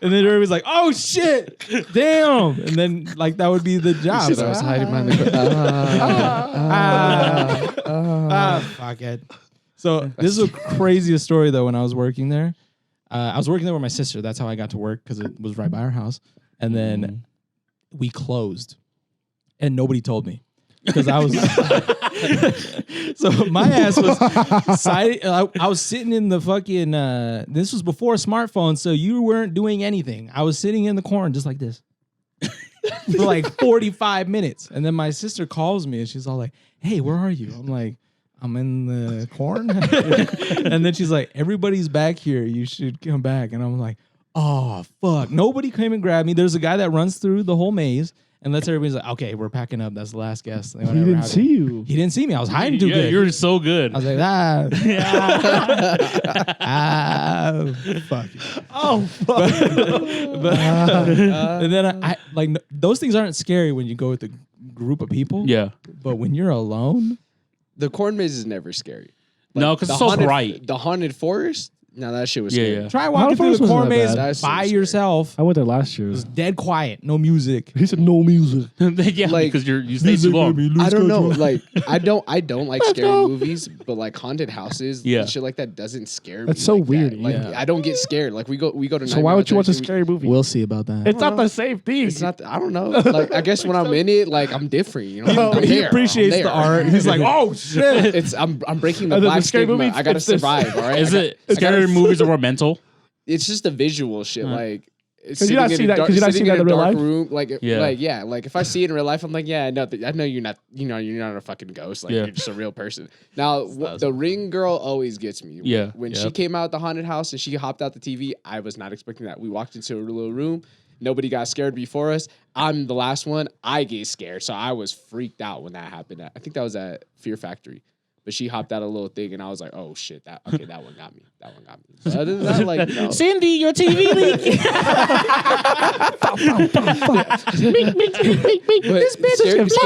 then everybody's like, oh shit, damn, and then like that would be the job. I was hiding behind the fuck it. So this is the craziest story though. When I was working there, I was working there with my sister. That's how I got to work because it was right by our house. And then we closed, and nobody told me because I was. So my ass was I was sitting in the fucking. This was before smartphones, so you weren't doing anything. I was sitting in the corner just like this for like 45 minutes, and then my sister calls me, and she's all like, "Hey, where are you?" I'm like, I'm in the corn. And then she's like, everybody's back here. You should come back. And I'm like, oh, fuck. Nobody came and grabbed me. There's a guy that runs through the whole maze and lets everybody's like, okay, we're packing up. That's the last guest. He didn't see you. He didn't see me. I was hiding too good. You're so good. I was like, fuck. Oh, fuck. And then I like, those things aren't scary when you go with a group of people. Yeah. But when you're alone. The corn maze is never scary. No, 'cause the it's so haunted- bright. The haunted forest? No, that shit was Yeah, scary. yeah. Try walking through Forest the wasn't corn that maze bad. That's so by scary. yourself. I went there last year. It was dead quiet, no music. He said no music. Yeah, Like- because you stay too long. I don't know. Like I don't like scary movies, but like haunted houses, Yeah. and shit like that doesn't scare me. That's so like weird, That. Like yeah. I don't get scared. Like we go to. So why would you watch a Nightmare scary movie? We'll see about that. It's not the same thing. It's not. I don't know. Like I guess when I'm in it, like I'm different. You know, I'm he there. appreciates I'm the there. art. He's like, oh shit. It's I'm breaking the And then black the scary stigma. movies, I gotta it's this- survive. All right. Is it scary movies are more mental? It's just the visual shit. Like. Cause you not see that. Cause you not see that in real life. Room, like Yeah. like if I see it in real life, I'm like, yeah, I know you're not, you're not a fucking ghost, like Yeah. you're just a real person. Now the Ring girl always gets me. Yeah. When she came out the haunted house and she hopped out the TV, I was not expecting that. We walked into a little room, nobody got scared before us. I'm the last one. I get scared, so I was freaked out when that happened. I think that was at Fear Factory. But she hopped out a little thing, and I was like, "Oh shit! That one got me. That one got me." So other than that, like, no. Cindy, your TV leak. But scary movies.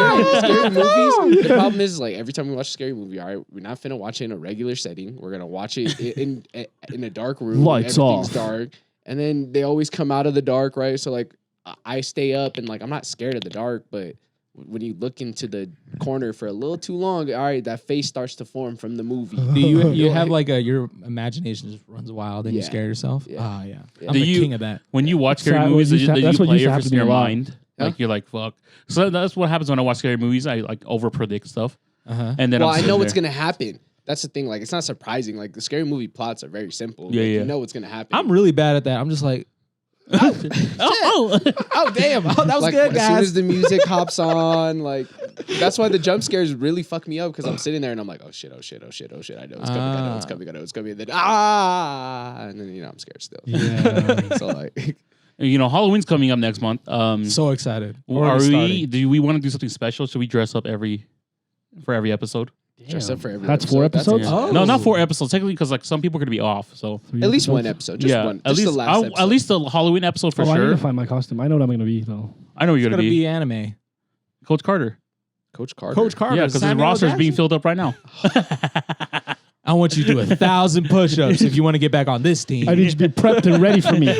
The problem is, like, every time we watch a scary movie, all right, we're not finna watch it in a regular setting. We're gonna watch it in a dark room. Lights Everything's off. dark, and then they always come out of the dark, right? So like, I stay up, and like, I'm not scared of the dark, but when you look into the corner for a little too long, all right, that face starts to form from the movie. Do you have like your imagination just runs wild and you Yeah. scare yourself? Yeah. Ah, yeah. Yeah. I'm Do the you- king of that. When you watch scary So movies, that's you what play used to it happen for to me your a lot. mind. Like you're like fuck. So that's what happens when I watch scary movies. I like over predict stuff, Uh-huh. and then Well, I'm I know sitting what's there. gonna happen. That's the thing. Like, it's not surprising. Like, the scary movie plots are very simple. Yeah, Like, yeah. You know what's gonna happen. I'm really bad at that. I'm just like, oh damn. Oh, that was like, good, as soon guys. as the music hops on, like, that's why the jump scares really fuck me up because I'm sitting there and I'm like, oh shit. I know it's coming. I know it's coming. And then and then I'm scared still. Yeah. So like, Halloween's coming up next month. So excited. Do we want to do something special? Should we dress up for every episode? dress up for every That's 4 episode. episodes? Oh. No, not 4 episodes. Technically, because like some people are gonna be off. So At least one episode. Just one. at Just least the last episode. at least the Halloween episode for I need sure. to find my costume. I know what I'm gonna be though. I know what you're It's gonna gonna be. be anime. Coach Carter. Coach Carter. Coach Carter. Yeah, because his Samuel roster is being Jackson? filled up right now. I want you to do 1,000 push-ups if you want to get back on this team. I need you to be prepped and ready for me.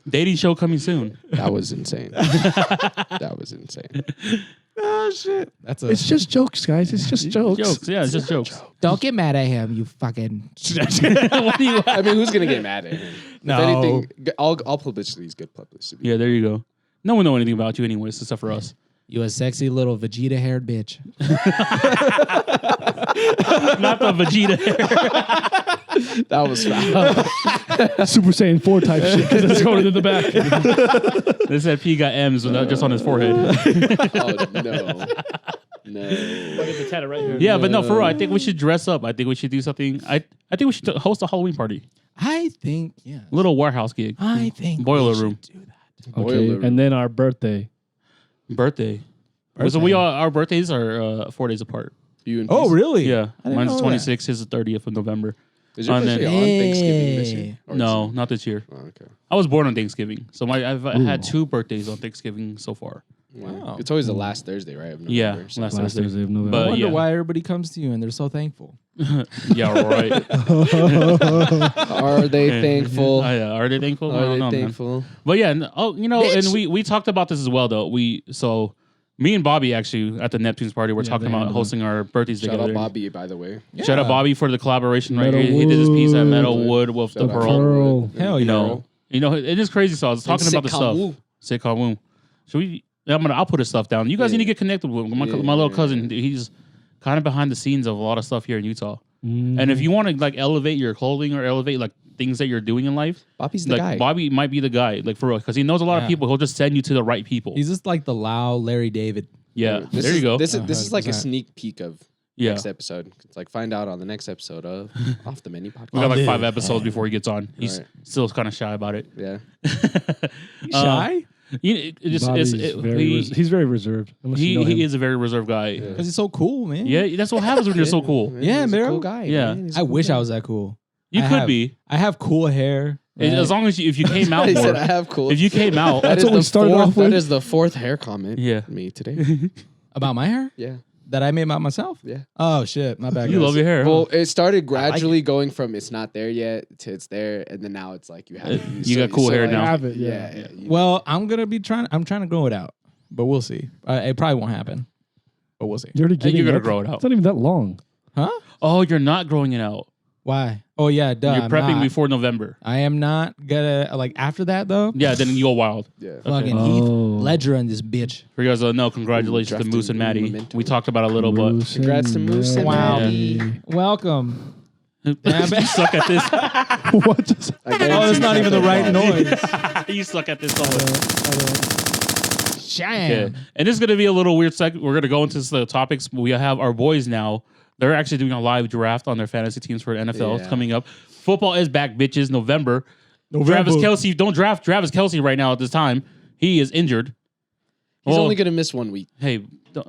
Dating show coming soon. That was insane. That was insane. Oh shit. That's It's just jokes, guys. It's just jokes. Jokes. Yeah, it's just jokes. Don't get mad at him, you fucking. I mean, who's gonna get mad at him? No. If anything, all publicity is good publicity. Yeah, there you go. No one know anything about you anyways, except for us. You a sexy little Vegeta-haired bitch. Not the Vegeta hair. That was foul. Super Saiyan 4 type shit because it's going in the back. They said P got M's just on his forehead. Oh no. No. the tattoo right here. Yeah, but no, for real, I think we should dress up. I think we should do something. I think we should host a Halloween party. I think, yeah. Little warehouse gig. I think Boiler we should room. do that. Okay, Boiler room. and then our birthday. Birthday. So our birthdays are 4 days apart. You and Oh, really? Yeah. I didn't Mine's know the that. 26th, his is the 30th of November. Is your And birthday then- on Thanksgiving this year? Or No, is it- not this year. Oh, okay. I was born on Thanksgiving, so I've had 2 birthdays on Thanksgiving so far. Wow. It's always the last Thursday, right? Of November, Yeah, so- last Last Thursday. Thursday of November. But I wonder yeah. why everybody comes to you and they're so thankful. Yeah, right. Are they thankful? Yeah, are they thankful? I Are don't they know, man. thankful? But yeah, and we talked about this as well though. Me and Bobby actually at the Neptune's party were talking they about handled hosting our birthdays Shout together. out Bobby, by the way. Shout out Bobby for the collaboration right Metal here. He did his piece at Wood. Metal Wood with the Shout out Pearl. Hell You yeah. know, it is crazy. So I was talking about the stuff. Sitcom Woo. Should we? I'll put his stuff down. You guys Yeah. need to get connected with him. My little cousin. He's kind of behind the scenes of a lot of stuff here in Utah. And if you want to like elevate your clothing or elevate like things that you're doing in life, Bobby's the like guy. Bobby might be the guy, like for real, because he knows a lot of Yeah. people. He'll just send you to the right people. He's just like the loud Larry David. Yeah, This there is, you go. This is like a 100%. sneak peek of Yeah, next episode. It's like find out on the next episode of Off the Menu we podcast. got like this. 5 episodes before he gets on. He's Right. still kind of shy about it. Yeah. Shy? He's very reserved. Unless you know him. He is a very reserved guy. Because he's so cool, man. Yeah, that's what happens when you're so cool. Yeah, he's a bro. cool guy. Yeah. man. He's a I cool wish guy. I was that cool. You I could have- be. I have cool hair. right? As long as if you came out He said, more. I have cool. If you came out, That That's is what we the started fourth- off with. That is the 4th hair comment. Yeah. Me today. About my hair? Yeah. That I made about myself? Yeah. Oh, shit. My bad. you guys. love your hair. Well, it started gradually going from it's not there yet to it's there, and then now it's like you have it. You got cool hair like, now. Have it, Yeah. yeah. Well, I'm trying to grow it out, but we'll see. It probably won't happen, but we'll see. You're already You're getting gonna it. grow it out. It's not even that long. Huh? Oh, you're not growing it out. Why? Oh, yeah, duh. You're I'm prepping not. before November. I am not gonna, like, after that, though. Yeah, then you go wild. Yeah. Fucking Oh. Heath Ledger and this bitch. For you guys that know, congratulations to drafting Moose and Maddie. momentum. We talked about it a little, but Moose Congrats to Moose and Wow. Maddie. Welcome. you suck at this. What just? I Oh, that's not even the right noise. You suck at this. So Sham. Okay. And this is going to be a little weird segment. We're going to go into the topics. We have our boys now. They're actually doing a live draft on their fantasy teams for NFL. It's Yeah. coming up. Football is back, bitches. November. Travis Kelce. Don't draft Travis Kelce right now at this time. He is injured. He's Well, only gonna miss 1 week. hey.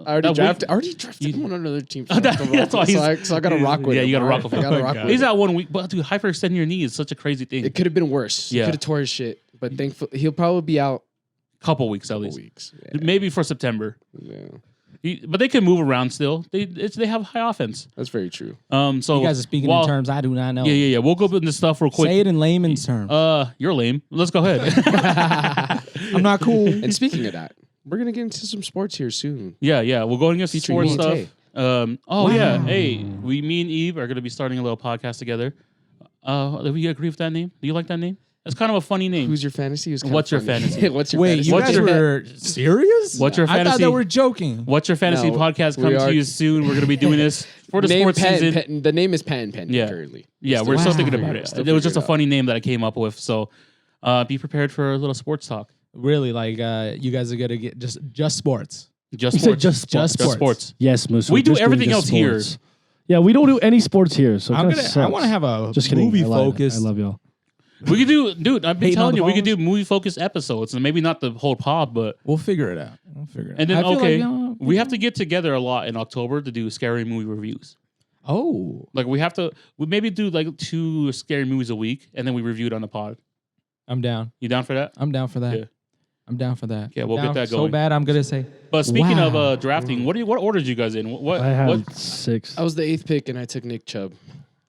I already drafted him on another team. So, That's why he's- so I gotta rock with Yeah, him. you gotta rock alright? with I him. gotta Oh my rock God. with He's him. at 1 week. But dude, hyperextending your knee is such a crazy thing. It could have been worse. Yeah. He could have tore his shit. But thankfully, he'll probably be out Couple weeks at a least. weeks. Maybe for September. Yeah. But they can move around still. They have high offense. That's very true. So You guys are speaking while- in terms I do not know. Yeah. We'll go into stuff real quick. Say it in layman's terms. You're lame. Let's go ahead. I'm not cool. And speaking of that, we're gonna get into some sports here soon. yeah. We're going into Featuring sports me and stuff. Wow. Yeah. Hey, me and Eve are going to be starting a little podcast together. Do we agree with that name? Do you like that name? That's kind of a funny name. Who's your fantasy? What's your fantasy? What's your Wait, fantasy? you What's guys your- were serious? What's your I thought fantasy? they were joking. What's your fantasy No, podcast we coming are- to you soon? We're going to be doing this for the name sports pen, season. pen- the name is Pan Pen Yeah. currently. Yeah, we're still Wow. thinking about it. Still It was just a figuring it out. funny name that I came up with. So be prepared for a little sports talk. Really, like you guys are gonna get just sports. Just You said sports. just sports. Just sports. Yes, Moose. We we're do just doing everything just else here. sports. Yeah, we don't do any sports here, so it I kinda sucks. want to have a Just kidding. movie I lied. focused. I love y'all. We could do, dude. I've been Hating on telling the you, we could phones? do movie focused episodes, and maybe not the whole pod, but We'll figure it out. and then I feel okay, like, we have to get together a lot in October to do scary movie reviews. Oh, Like we maybe do like 2 scary movies a week, and then we review it on the pod. I'm down. You down for that? I'm down for that. Yeah. I'm down for that. Yeah, we'll Down get that So going. bad, I'm gonna say. But speaking Wow. of drafting, what order did you guys in? What I had what 6. I was the 8th pick, and I took Nick Chubb,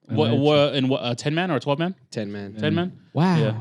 what 10 man or 12 man? 10 man. 10 man? Wow. Yeah.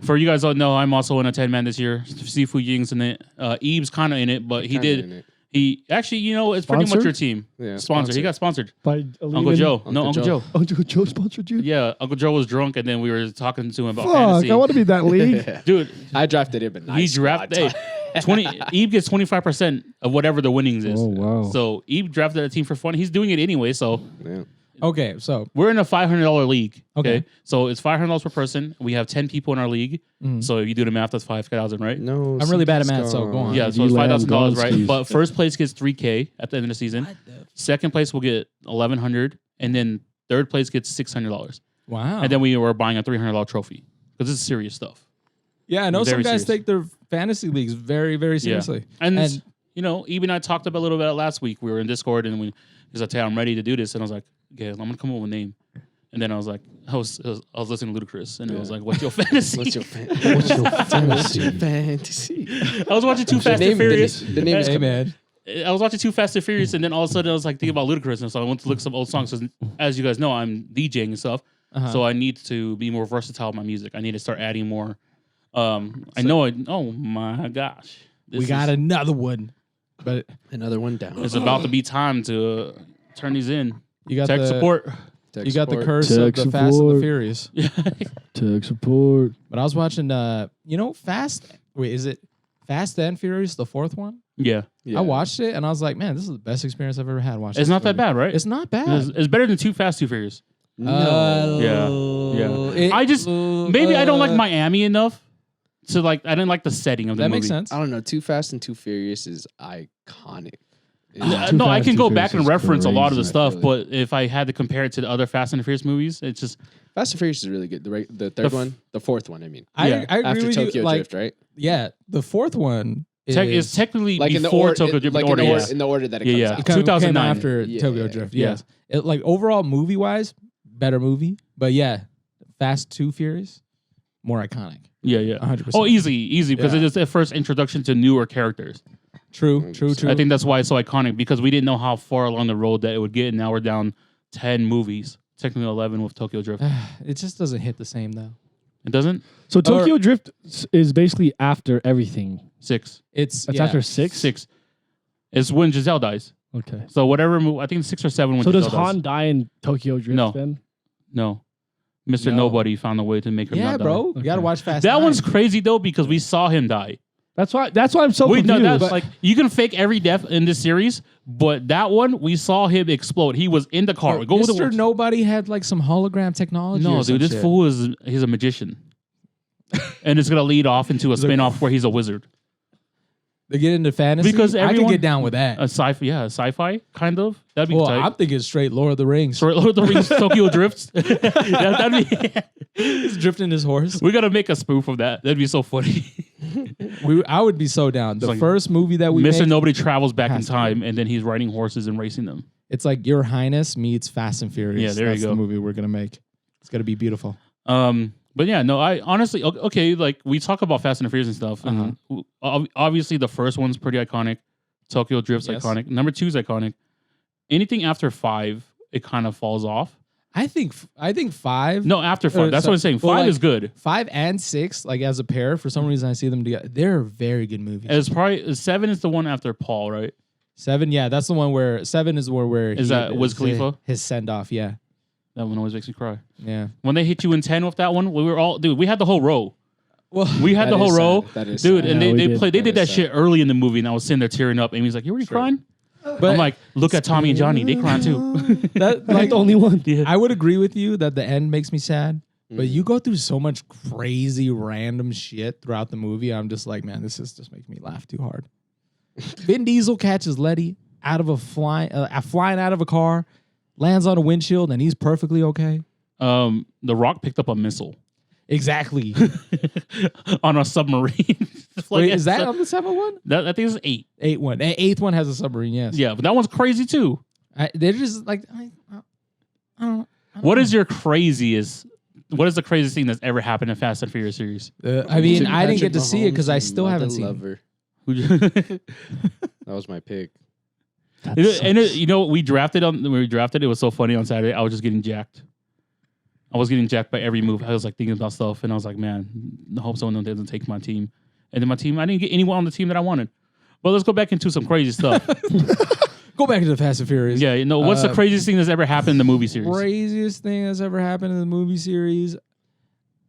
For you guys don't know, I'm also in a 10 man this year. Sifu Ying's in it. Eve's kind of in it, but he Kinda did. in it. He actually, it's pretty much Sponsored? your team. Yeah, Sponsored. He got sponsored. By Uncle Joe. No, Uncle Joe. Uncle Joe sponsored you? Yeah, Uncle Joe was drunk, and then we were talking to him about Fuck, fantasy. I want to be that league. Dude, I drafted him, but he nice drafted. Hey, 20. Eve gets 25% of whatever the winnings is. Oh, wow. So Eve drafted a team for fun. He's doing it anyway. So Yeah. Okay, so we're in a $500 league. Okay. So it's $500 per person. We have 10 people in our league. So if you do the math, that's 5,000, right? No, I'm really bad at CP's math, so gone. go on. Yeah, so You it's lamb $5,000, right? Gonskis. But first place gets $3K at the end of the season. Second place will get $1,100, and then third place gets $600. wow. And then we were buying a $300 trophy because this is serious stuff. yeah, I know some very guys serious. take their fantasy leagues very, very seriously. And, And- Eve and I talked about a little bit last week. We were in Discord, and he's like, "Hey, I'm ready to do this." And I was like, "Okay, I'm gonna come up with a name." And then I was like, I was listening to Ludacris, and it was like, "What's your fantasy?" What's your fantasy? I was watching Too Fast and Furious. The name is Hey, man. I was watching Too Fast and Furious, and then all of a sudden I was like thinking about Ludacris, and so I went to look some old songs. So as you guys know, I'm DJing and stuff, so I need to be more versatile with my music. I need to start adding more. Oh my gosh, We got another one. But another one down. It's about to be time to turn these in. you got Tech the support. you got the curse of Tech the Fast and the support. Furious. Tech support. But I was watching is it Fast and Furious, the fourth one? Yeah, Yeah. I watched it and I was like, man, this is the best experience I've ever had watching. it's not that bad, right? It's not bad. It's better than Too Fast, Too Furious. No. Yeah. I just maybe I don't like Miami enough to like. I didn't like the setting of the That movie. makes sense. I don't know. Too Fast and Too Furious is iconic. Too No, I Fast, can Too go Furious back and is reference a lot of the crazy. stuff, I feel but if I had to compare it to the other Fast and the Furious movies, it's just Fast and Furious is really good. The third one, the fourth one. I mean, I Yeah. agree after with Tokyo you. Like, Drift, right? yeah, the fourth one it's technically Like in the before order, Tokyo Drift. like in order, in, the yeah. order, in the order that it Yeah, comes yeah. out. it kind of came 2009. after Yeah. Tokyo Drift. Yeah. Yes, it, like overall movie wise, better movie. But yeah, Fast 2 Furious, more iconic. Yeah, yeah. 100%. Oh, easy because Yeah. it is the first introduction to newer characters. True. I think that's why it's so iconic because we didn't know how far along the road that it would get, and now we're down 10 movies, technically 11 with Tokyo Drift. It just doesn't hit the same though. It doesn't. So Tokyo Drift is basically after everything. 6. It's That's after 6? 6. It's when Giselle dies. Okay. So whatever movie, I think it's 6 or 7 when So does Giselle Han dies. die in Tokyo Drift No. then? No. Mr. No. Nobody found a way to make him Yeah, not die. bro. You gotta watch Fast. That 9. one's crazy though because we saw him die. That's why I'm so Wait, no, confused. that's like you can fake every death in this series, but that one we saw him explode. He was in the car. Go Mr. to Nobody had like some hologram technology. No, or some dude, this shit. fool he's a magician. And it's gonna lead off into a spin-off where he's a wizard. They get into fantasy Because I can everyone- get down with that. A sci-fi kind of. That'd be Well, tight. I'm thinking straight Lord of the Rings. Lord of the Rings Tokyo Drifts. That'd be He's drifting his horse. we gotta make a spoof of that. That'd be so funny. I would be so down. The like first movie that we Mr. make, Nobody travels back in has to be. time and then he's riding horses and racing them. it's like Your Highness meets Fast and Furious. Yeah, there you That's go. the movie we're gonna make. It's gonna be beautiful. But yeah, no, I honestly, okay, like we talk about Fast and the Furious and stuff. And obviously, the first one's pretty iconic. Tokyo Drift's Yes. iconic. Number 2 is iconic. Anything after 5, it kind of falls off. I think 5. No, after 5. That's so- what I'm saying. 5 well, like- is good. 5 and 6, like as a pair, for some reason I see them together. They're very good movies. It's probably 7 is the one after Paul, right? 7, yeah, that's the one where 7 is where Is that Wiz Khalifa? His send off, yeah, That one always makes me cry. yeah. When they hit you in 10 with that one, we were all, dude, we had the whole row. Well, We had That the whole is row. sad. That is Dude, sad. and Yeah, we they did. played. They That did is that sad. shit early in the movie, and I was sitting there tearing up. Amy's like, "You already crying?" but I'm like, "Look at Tommy and Johnny. They crying too." that, like like the only one. Yeah. I would agree with you that the end makes me sad. Mm. But you go through so much crazy random shit throughout the movie. I'm just like, man, this is just making me laugh too hard. Vin Diesel catches Letty out of flying out of a car, lands on a windshield, and he's perfectly okay. The Rock picked up a missile Exactly. on a submarine. Wait, is that on the 7th one? That? I think it's 8. 8 one. 8th one has a submarine. Yes. Yeah, but that one's crazy too. They're just like I don't. What is your craziest? What is the craziest thing that's ever happened in Fast and Furious series? I mean, I didn't get to see it because I Mahomes still and haven't Mother seen it. Lover. and That was my pick. you know, we drafted. It was so funny on Saturday. I was just getting jacked. I was getting jacked by every move. I was like thinking about stuff, and I was like, man, I hope someone doesn't take my team. And then my team, I didn't get anyone on the team that I wanted. But let's go back into some crazy stuff. Go back to the Fast and Furious. Yeah, you know, what's the craziest thing that's ever happened in the movie series? Craziest thing that's ever happened in the movie series.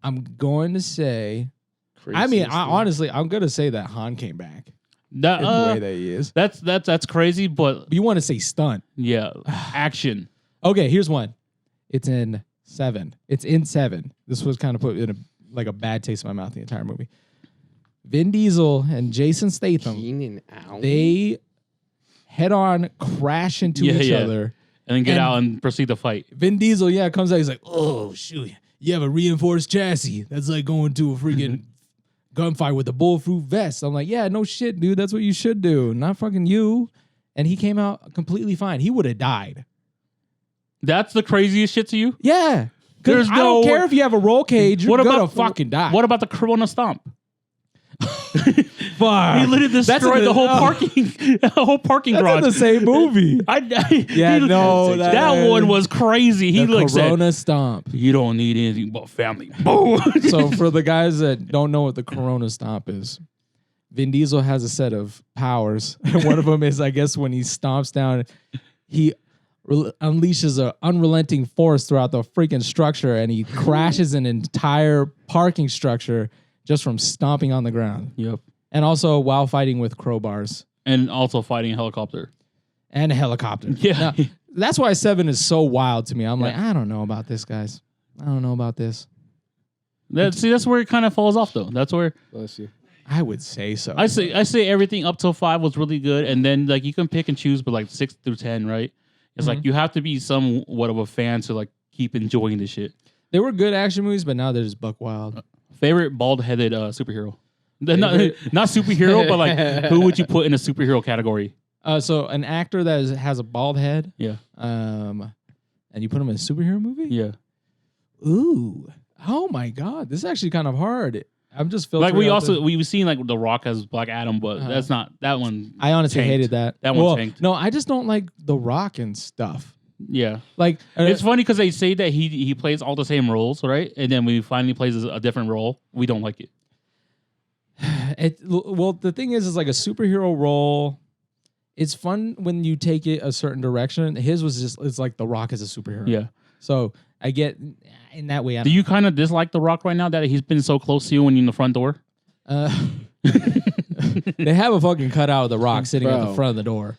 I'm going to say. I mean, honestly, I'm going to say that Han came back That, in the way that he is. that's crazy, but You want to say stunt? yeah, action. Okay, here's one. It's in 7. It's in 7. This was kind of put in a bad taste in my mouth the entire movie. Vin Diesel and Jason Statham, Keenan Allen. they head on crash into each other. And then get And- out and proceed to fight. Vin Diesel, comes out. He's like, "Oh shoot, you have a reinforced chassis. That's like going to a freaking gunfight with a bulletproof vest." I'm like, "Yeah, no shit, dude. That's what you should do, not fucking you." And he came out completely fine. He would have died. That's the craziest shit to you? Yeah, There's I don't care if you have a roll cage. You're gonna fucking die. What about the Corona Stomp? Fuck. He literally destroyed the whole parking That's garage. in the same movie. That one was crazy. He the looks Corona Stomp. You don't need anything but family. So for the guys that don't know what the Corona Stomp is, Vin Diesel has a set of powers. And one of them is, I guess, when he stomps down, he unleashes an unrelenting force throughout the freaking structure, and he crashes an entire parking structure just from stomping on the ground. Yep. And also while fighting with crowbars. And also fighting a helicopter. And a helicopter. Yeah. Now, that's why 7 is so wild to me. I'm like, I don't know about this, guys. I don't know about this. That's where it kind of falls off, though. That's where... Bless you. I would say so. I say everything up till 5 was really good, and then like you can pick and choose, but like 6 through 10, right? It's like you have to be somewhat of a fan to like keep enjoying this shit. They were good action movies, but now they're just buck wild. Favorite bald-headed superhero? Not superhero, but like who would you put in a superhero category? So an actor that has a bald head. Yeah. And you put him in a superhero movie? Yeah. Ooh. Oh my God. This is actually kind of hard. I'm just filtering. Like we've seen like The Rock as Black Adam, but that's not that one. I honestly tanked. hated that. That one tanked. No, I just don't like The Rock and stuff. Yeah. Like it's funny because they say that he plays all the same roles, right? And then when he finally plays a different role, we don't like it. Well, the thing is like a superhero role. It's fun when you take it a certain direction. His was just, it's like The Rock is a superhero. Yeah. So I get in that way. Do you kind of dislike The Rock right now that he's been so close to you when you're in the front door? They have a fucking cutout of The Rock sitting at the front of the door.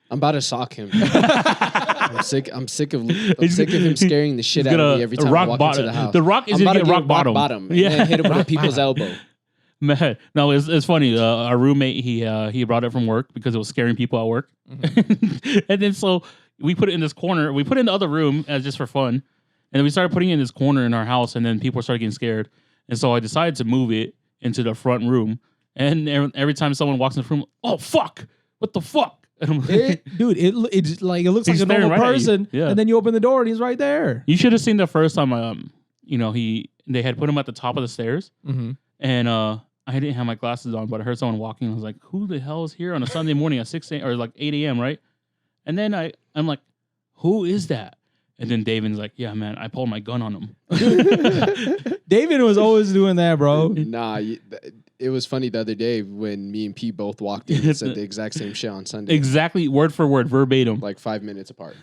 I'm about to sock him. I'm sick of him scaring the shit out of me every time I walk into the house. The Rock is gonna get rock bottom. And then hit him with a people's elbow. Man, no, it's funny. Our roommate he brought it from work because it was scaring people at work, and then so we put it in this corner. We put it in the other room as just for fun, and then we started putting it in this corner in our house, and then people started getting scared, and so I decided to move it into the front room. And every time someone walks in the room, oh fuck, what the fuck? And I'm like, it looks like a normal person, and then you open the door and he's right there. You should have seen the first time. They had put him at the top of the stairs, and I didn't have my glasses on, but I heard someone walking. I was like, "Who the hell is here on a Sunday morning at 6 a.m. or like 8 a.m. right?" And then I'm like, "Who is that?" And then David's like, "Yeah, man, I pulled my gun on him." David was always doing that, bro. Nah, it was funny the other day when me and P both walked in and said the exact same shit on Sunday. Exactly, word for word, verbatim. Like 5 minutes apart.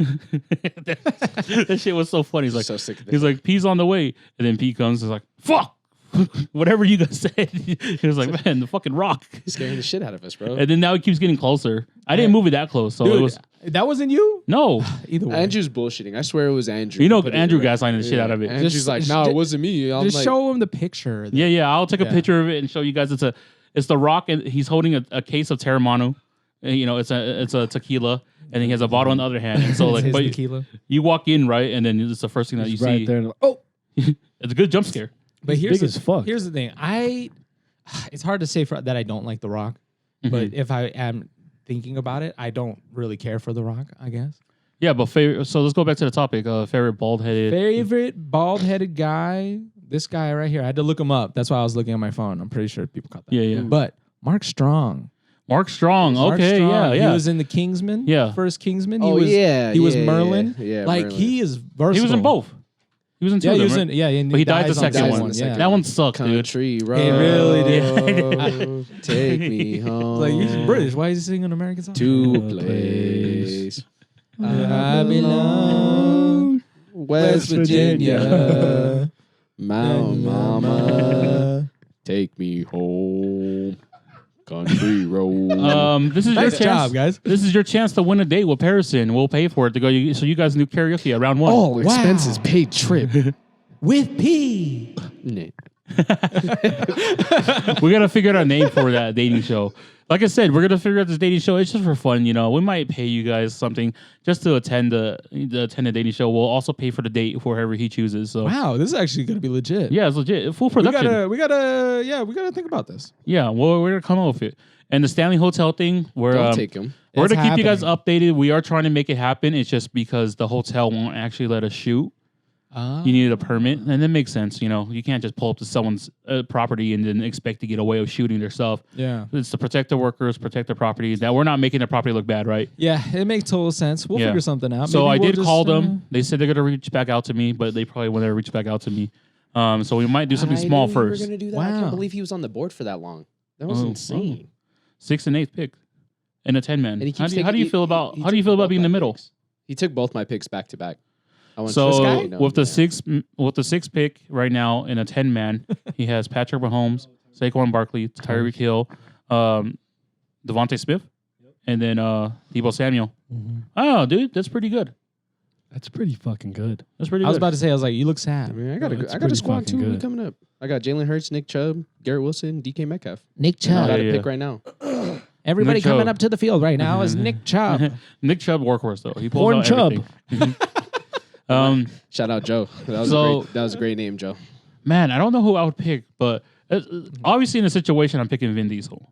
That shit was so funny. He's like, so sick of he's like, P's on the way. And then P comes and is like, fuck. Whatever you guys said. He was like, man, the fucking Rock. He's scaring the shit out of us, bro. And then now he keeps getting closer. I didn't move it that close. So Dude, it was. That wasn't you? No. Either way. Andrew's bullshitting. I swear it was Andrew. You know, Andrew gaslighting the shit out of it. Andrew's like, no, it wasn't me. I'm Just like, show him the picture. Yeah. I'll take a picture of it and show you guys. It's the Rock, and he's holding a case of Terramano. And, it's a tequila, and he has a bottle in the other hand. And so like, but tequila. you walk in right, and then it's the first thing that you right see. there. Oh, It's a good jump scare. But big as fuck. Here's the thing. It's hard to say that I don't like The Rock, but if I am thinking about it, I don't really care for The Rock, I guess. Yeah, but so let's go back to the topic. Favorite bald-headed guy. This guy right here. I had to look him up. That's why I was looking at my phone. I'm pretty sure people caught that. Yeah. But Mark Strong. Mark Strong. Mark Okay, Strong. yeah. He was in the Kingsman. Yeah. First Kingsman. Oh, He was Merlin. Yeah, like Merlin. he is versatile. He was in both. He was in two of them, right? and But he died the dies on second this one. Yeah. That one sucked, dude. Country road. It really did. Take me home. Like he's British. Why is he singing an American song? To a place I belong. West Virginia. Mount Mama. Take me home. Country road. This is your Nice chance, job, guys. This is your chance to win a date with Harrison. We'll pay for it to go. So you guys can do karaoke at round one. All expenses paid trip. With P. Nah. We gotta figure out a name for that dating show. Like I said, we're gonna figure out this dating show. It's just for fun, We might pay you guys something just to attend the dating show. We'll also pay for the date for whoever he chooses. So Wow, this is actually gonna be legit. yeah, it's legit, full we production. gotta think about this. Yeah, well, we're gonna come up with it. And the Stanley Hotel thing, Don't take him. we're It's gonna keep you guys happening. updated. We are trying to make it happen. It's just because the hotel won't actually let us shoot. You needed a permit, and that makes sense. You know, you can't just pull up to someone's property and then expect to get away with shooting themselves. Yeah. It's to protect the workers, protect the property. That we're not making their property look bad, right? Yeah, it makes total sense. We'll Yeah. figure something out. So Maybe I we'll did just, call them. They said they're gonna reach back out to me, but they probably want to reach back out to me. So we might do something small knew we were first. gonna do that. I Wow. can't believe he was on the board for that long. That was Oh, insane. 6th and 8th pick, and a 10-man. And he How keeps do you taking- feel he- about he how do you took feel about both being in the my middle? picks. He took both my picks back to back. I went So Tristan, with the yeah. sixth pick right now in a 10-man, he has Patrick Mahomes, Saquon Barkley, Tyreek Hill, Devontae Smith, and then Deebo Samuel. Oh, dude, that's pretty good. That's pretty fucking good. That's pretty I good. was about to say, I was like, you look I sad. mean, I got That's a pretty squad fucking too good. coming up. I got Jalen Hurts, Nick Chubb, Garrett Wilson, DK Metcalf. Nick I Chubb. got Yeah, a yeah. pick right now. Everybody Nick coming Chubb. up to the field right now is Nick Chubb. Nick Chubb workhorse though. He pulls Horn out Chubb. everything. Shout out Joe. That was a great name, Joe. Man, I don't know who I would pick, but obviously in a situation I'm picking Vin Diesel.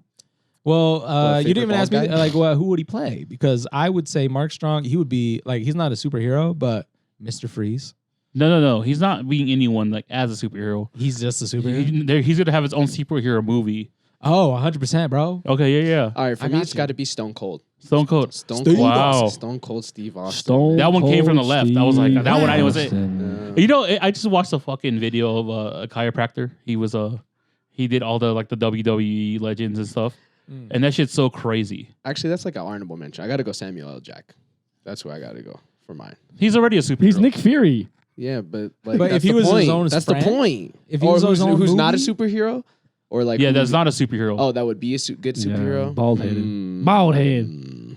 Well, you didn't favorite even ask me bald guy? like, well, who would he play? Because I would say Mark Strong. He would be like, he's not a superhero, but Mr. Freeze. No. He's not being anyone like as a superhero. He's just a superhero. He's gonna have his own superhero movie. Oh, 100%, bro. Okay, yeah. All right, for I me, got it's you. got to be Stone Cold. Stone Cold. Stone Wow. Stone Cold Steve Austin. Stone That one came from the Cold left. I was like, Steve that one I was it. Austin. You know, I just watched a fucking video of a chiropractor. He was he did all the like the WWE legends and stuff, and that shit's so crazy. Actually, that's like an honorable mention. I got to go Samuel L. Jack. That's who I got to go for mine. He's already a superhero. He's Nick Fury. Yeah, but like, But that's if he the was his point. own that's friend- the point. if he Or was on his who's, own who's not a movie? superhero, or like Yeah, who- that's not a superhero. Oh, that would be a good superhero. Bald headed. Mm, Bald head.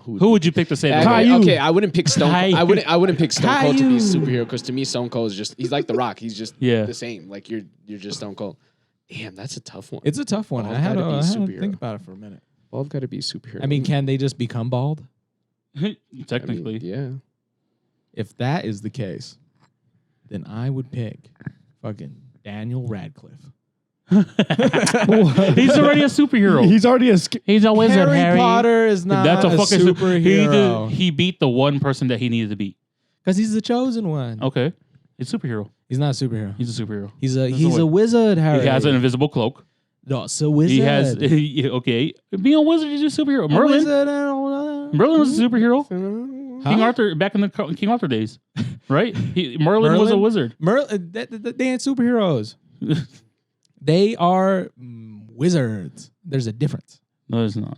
Who would you pick to save him? Okay, Caillou. okay, I wouldn't pick Stone. Caillou. I wouldn't pick Stone Cold to be a Caillou. superhero because to me Stone Cold is just he's like The Rock. He's just Yeah. the same. Like you're just Stone Cold. Damn, that's a tough one. It's a tough one. Bald I had gotta to be I had to superhero. think about it for a minute. Bald got to be a superhero. I mean, can they just become bald? Technically. yeah. If that is the case, then I would pick fucking Daniel Radcliffe. He's already a superhero. He's already a. He's a wizard, Harry. Potter is not That's a fucking superhero. He beat the one person that he needed to beat. Because he's the chosen one. Okay, he's a superhero. He's not a superhero. He's a superhero. He's a no way. wizard, Harry. He has an invisible cloak. No, so wizard. He has okay. Being a wizard is a superhero. Merlin. Merlin was a superhero. King Arthur back in the King Arthur days, right? Merlin was a wizard. They ain't superheroes. They are wizards. There's a difference. No, it's not.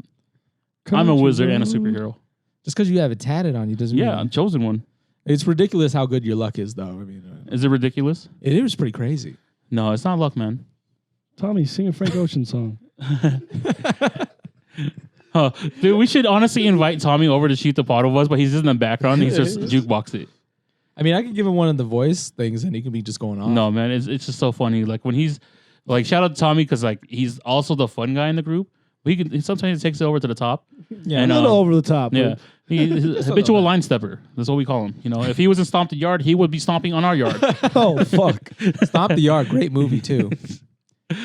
I'm a wizard and a superhero. Just because you have it tatted on you doesn't Yeah, mean I'm chosen one. it's ridiculous how good your luck is, though. I mean, Is it ridiculous? it is pretty crazy. No, it's not luck, man. Tommy, sing a Frank Ocean song. Huh. Dude, we should honestly invite Tommy over to shoot the pot of us, but he's just in the background. He's just jukebox it. I mean, I could give him one of the voice things, and he can be just going on. No, man, it's just so funny. Like when he's like, shout out to Tommy because like he's also the fun guy in the group. He sometimes he takes it over to the top. Yeah, And, a little over the top. Yeah, he's a habitual line stepper. That's what we call him. You know, if he was in Stomp the Yard, he would be stomping on our yard. Oh fuck. Stomp the Yard, great movie too.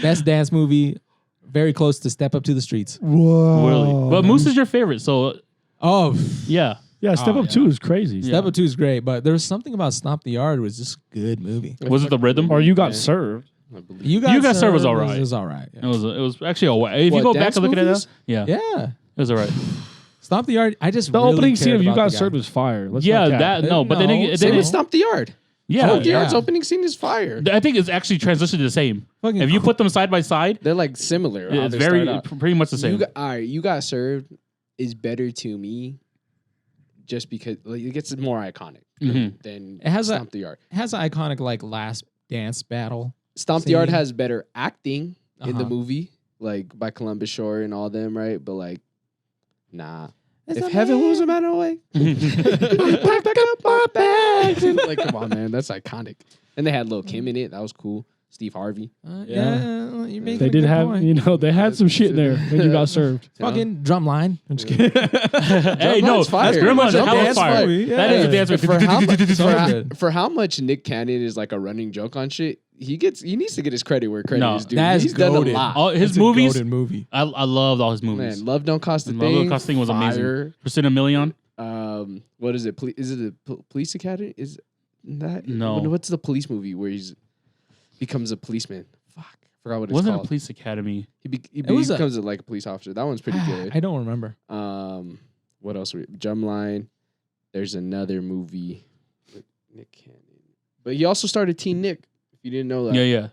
Best dance movie, very close to Step Up to the Streets. Whoa. Really, but Moose is your favorite, so Oh, yeah. Yeah, Step Oh, Up yeah. 2 is crazy. Step Up 2 is great, but there was something about Stomp the Yard was just a good movie. Was it the rhythm? Or You Got Served. I believe. You Got Served was all right. It was all right. It Yeah. was actually a way. If you What, go back dance and look at it now, movies? yeah, Yeah. it was all right. Stomp the Yard. I just The really opening scene cared of You about Got the guy. Served was fire. Let's Yeah, not cap. that no, but then No, it, Same then with it, Stomp the Yard. yeah, Stomp the Yard's yeah. opening scene is fire. I think it's actually transitioned to the same. Fucking If you put them side by side, They're like similar. how it's they very start out. pretty much the same. All right, You Got Served is better to me just because like, it gets more iconic Mhm. than It has a- Stomp the Yard. It has an iconic like last dance battle. Stomp the Yard scene. has better acting in the Uh-huh. movie, like by Columbus Short and all them, right? But like, nah. It's If a heaven man. was a man away, pack up our bags. And, like, come on, man, that's iconic. And they had Lil Kim in it. That was cool. Steve Harvey. Yeah, you make They did have, they had some shit there when You Got Served. fucking drumline. I'm just kidding. Hey, no, Line's fire. that's pretty much That's hella dance fire. movie, That is a yeah. dance For how, much, So good. for how much Nick Cannon is like a running joke on shit, he needs to get his credit where credit No, is due. that is He's done a goated. lot. All his It's a movies, goated movie. I loved all his movies. Man, Love Don't Cost a Love Thing. Don't Cost a Thing was amazing. Fire. Percent a Million. What is it? Is it the Police Academy? that? No. What's the police movie where he's becomes a policeman? Fuck, forgot what it's Wasn't called. a police academy. He was becomes like a police officer. That one's pretty good. I don't remember. What else? Drumline. There's another movie with Nick Cannon, but he also started Teen Nick. If you didn't know that, Yeah.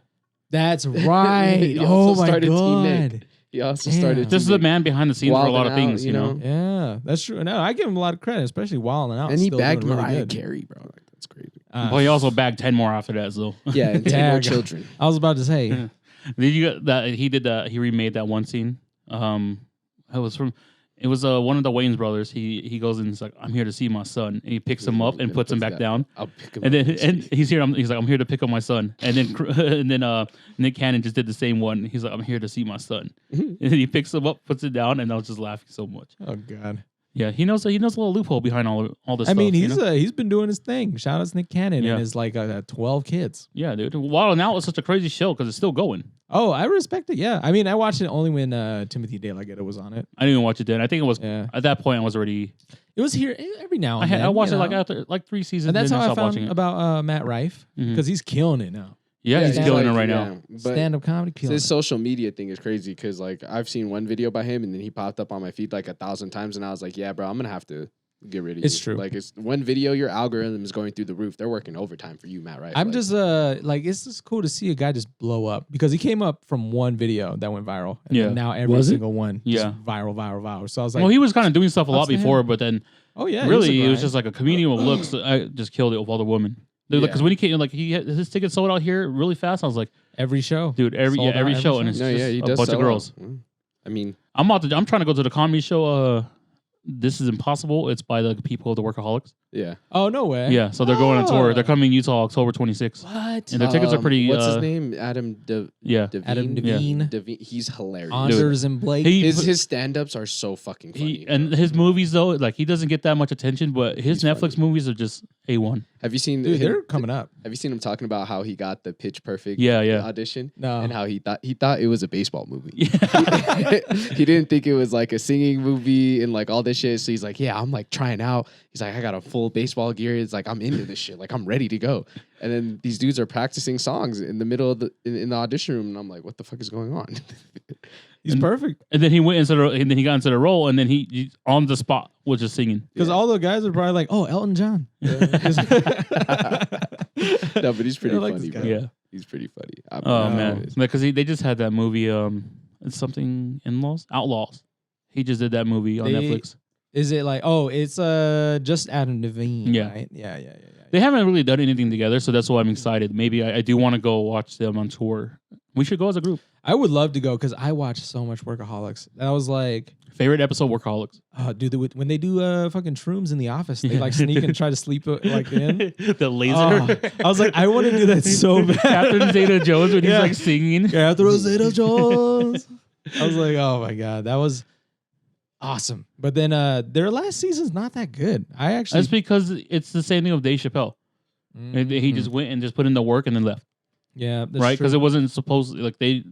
That's right. He Oh also my started Teen Nick. god. He also Damn. started. This is Teen the Nick. man behind the scenes for a lot of Wildin' things, Out, you know. Yeah, that's true. No, I give him a lot of credit, especially Wild and Out. And he still bagged doing really Mariah good. Carey, bro. Like, that's crazy. But he also bagged 10 more after that, so. Yeah, and 10 Yeah, more I got- children. I was about to say. Did you get that? He did that. He remade that one scene. It was one of the Wayans brothers. He goes and he's like, "I'm here to see my son," and he picks him up and puts him back down. I'll pick him And up. then he's here. He's like, "I'm here to pick up my son." And then Nick Cannon just did the same one. He's like, "I'm here to see my son," and he picks him up, puts it down, and I was just laughing so much. Oh god. Yeah, he knows a little loophole behind all this. I stuff, mean, you know? he's been doing his thing. Shout out to Nick Cannon Yeah. and his 12 kids. Yeah, dude. Wild and Out was such a crazy show because it's still going. Oh, I respect it. Yeah, I mean, I watched it only when Timothy De La Ghetto was on it. I didn't even watch it then. I think it was Yeah, at that point I was already. it was here every now and then. I watched you it like know? after 3 seasons. And that's then how I stopped watching found it. about Matt Rife Mhm. because he's killing it now. Yeah, he's Yeah, killing it like, right yeah, now. but Stand up comedy killing his it. social media thing is crazy because like I've seen one video by him and then he popped up on my feed like 1,000 times and I was like, yeah, bro, I'm gonna have to get rid of It's you. true. Like it's one video, your algorithm is going through the roof. They're working overtime for you, Matt. Right? I'm Like, just it's just cool to see a guy just blow up because he came up from one video that went viral. And Yeah. then now every Was it? single one Yeah. just viral. So I was like, Well, he was kind of doing stuff a lot Props to him. before, but then oh yeah, really it was a just like a comedian with looks. I just killed it with all the women. Because Yeah. when he came, like his tickets sold out here really fast. I was like, every show. dude, every Sold out show, every and it's no, just yeah, he a does bunch of sell girls. out. I mean, I'm trying to go to the comedy show. This is Impossible. It's by the people of the Workaholics. yeah. Oh no way. Yeah, so they're going on tour. Oh. They're coming to Utah October 26th. What? And their tickets are pretty. What's his name? Adam Yeah, Devine. Adam Devine. He's hilarious. Anders and Blake. He- His stand-ups are so fucking funny. and his movies though, like he doesn't get that much attention, but his He's Netflix funny. movies are just A1. Have you seen? Dude, they're coming up. Have you seen him talking about how he got the Pitch Perfect Yeah. audition? No. And how he thought it was a baseball movie. Yeah. He didn't think it was like a singing movie and like all this shit. So he's like, yeah, I'm like trying out. He's like, I got a full baseball gear. It's like I'm into this shit. Like I'm ready to go. And then these dudes are practicing songs in the middle of in the audition room, and I'm like, what the fuck is going on? He's perfect. And then he went and then he got into the role, and then he on the spot was just singing. Because all the guys are probably like, oh, Elton John. No, but he's pretty I like funny, this bro. guy. Yeah. He's pretty funny. Oh man, because they just had that movie. It's something Outlaws. He just did that movie on They- Netflix. Is it like, oh, it's just Adam Devine, Yeah. right? Yeah. They haven't really done anything together, so that's why I'm excited. Maybe I do want to go watch them on tour. We should go as a group. I would love to go because I watch so much Workaholics. I was like, Favorite episode, Workaholics. oh, dude, when they do fucking shrooms in the office, they like sneak and try to sleep like in. The laser. Oh, I was like, I want to do that so bad. Captain Zeta Jones when he's Yeah. like singing. After Rosetta Jones. I was like, oh my god, that was awesome. But then their last season's not that good. I actually That's because it's the same thing with Dave Chappelle. And he just went and just put in the work and then left, yeah, that's right? Because true. it wasn't supposed like they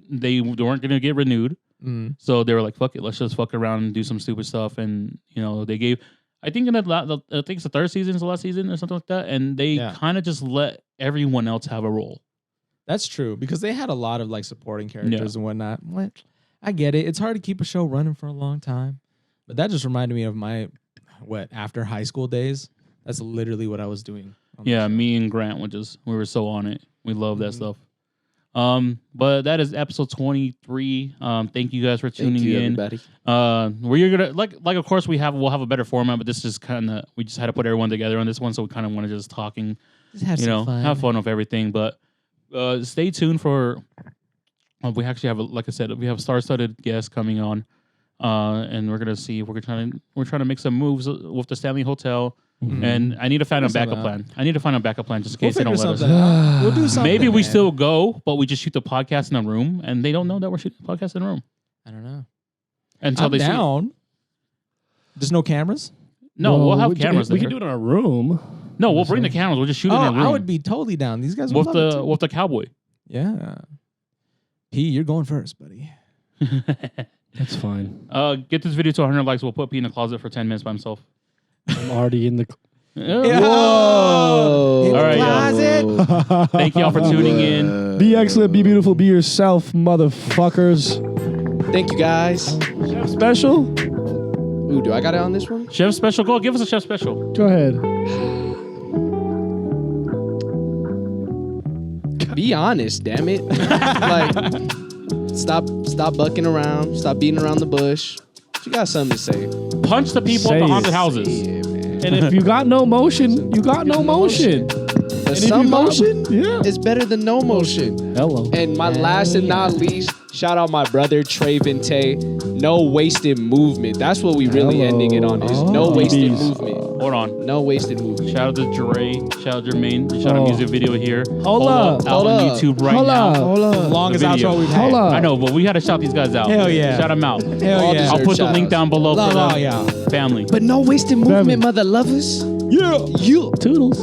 weren't gonna get renewed, so they were like, "Fuck it, let's just fuck around and do some stupid stuff." And they gave, I think I think it's the third season, is the last season or something like that, and they Yeah. kind of just let everyone else have a role. That's true because they had a lot of like supporting characters and whatnot. What? I get it. It's hard to keep a show running for a long time, but that just reminded me of my after high school days. That's literally what I was doing. on the Yeah, show. me and Grant we were so on it. We love that stuff. But that is episode 23. Thank you guys for tuning Thank you, in. everybody. We're gonna like of course we'll have a better format, but this is kind of we just had to put everyone together on this one, so we kind of want to just talking, Just have some fun. have fun with everything. But stay tuned for. We actually have like I said, we have star-studded guests coming on, and we're gonna see. We're trying to make some moves with the Stanley Hotel. And I need to find a Figure backup something plan. I need to find a backup plan just in We'll case they don't figure let us. something out. We'll do something. Maybe we man. still go, but we just shoot the podcast in a room, and they don't know that we're shooting the podcast in a room I don't know. until I'm they see. down. There's no cameras. No, we'll have we cameras. We there. can do it in our room. No, we'll bring the cameras. We'll just shoot Oh, in a room I would be totally down. These guys would with love it the too. with the cowboy. Yeah. P, you're going first, buddy. That's fine. Get this video to 100 likes. We'll put P in the closet for 10 minutes by himself. I'm already in the. Whoa. In All the right, y'all. closet. Thank y'all for tuning in. Be excellent, be beautiful, be yourself, motherfuckers. Thank you guys. Chef special? Ooh, do I got it on this one? Chef special, go give us a chef special. Go ahead. Be honest, damn it. Like, stop bucking around. Stop beating around the bush. You got something to say. Punch the people Say at the it. haunted houses. Yeah, man. And if you got no motion, you got no motion. But if some you got- motion Yeah. is better than no motion. Hello. And my last and not least, shout out my brother Trey Vente. No wasted movement. That's what we really Hello. ending it on is no wasted Peace. movement. Hold on. No wasted movement. Shout out to Dre. Shout out to Jermain. Shout out Oh. music video here. Hold up. Out Hold on up. YouTube right Hold now. up. Hold up. Longest The video. outro we've had. Hold up. I know, but we got to shout these guys out. Hell yeah. Shout them out. Hell All yeah. deserved I'll put the shout link outs. down below Love for all the y'all. family. But no wasted movement, Family. mother lovers. Yeah. Toodles.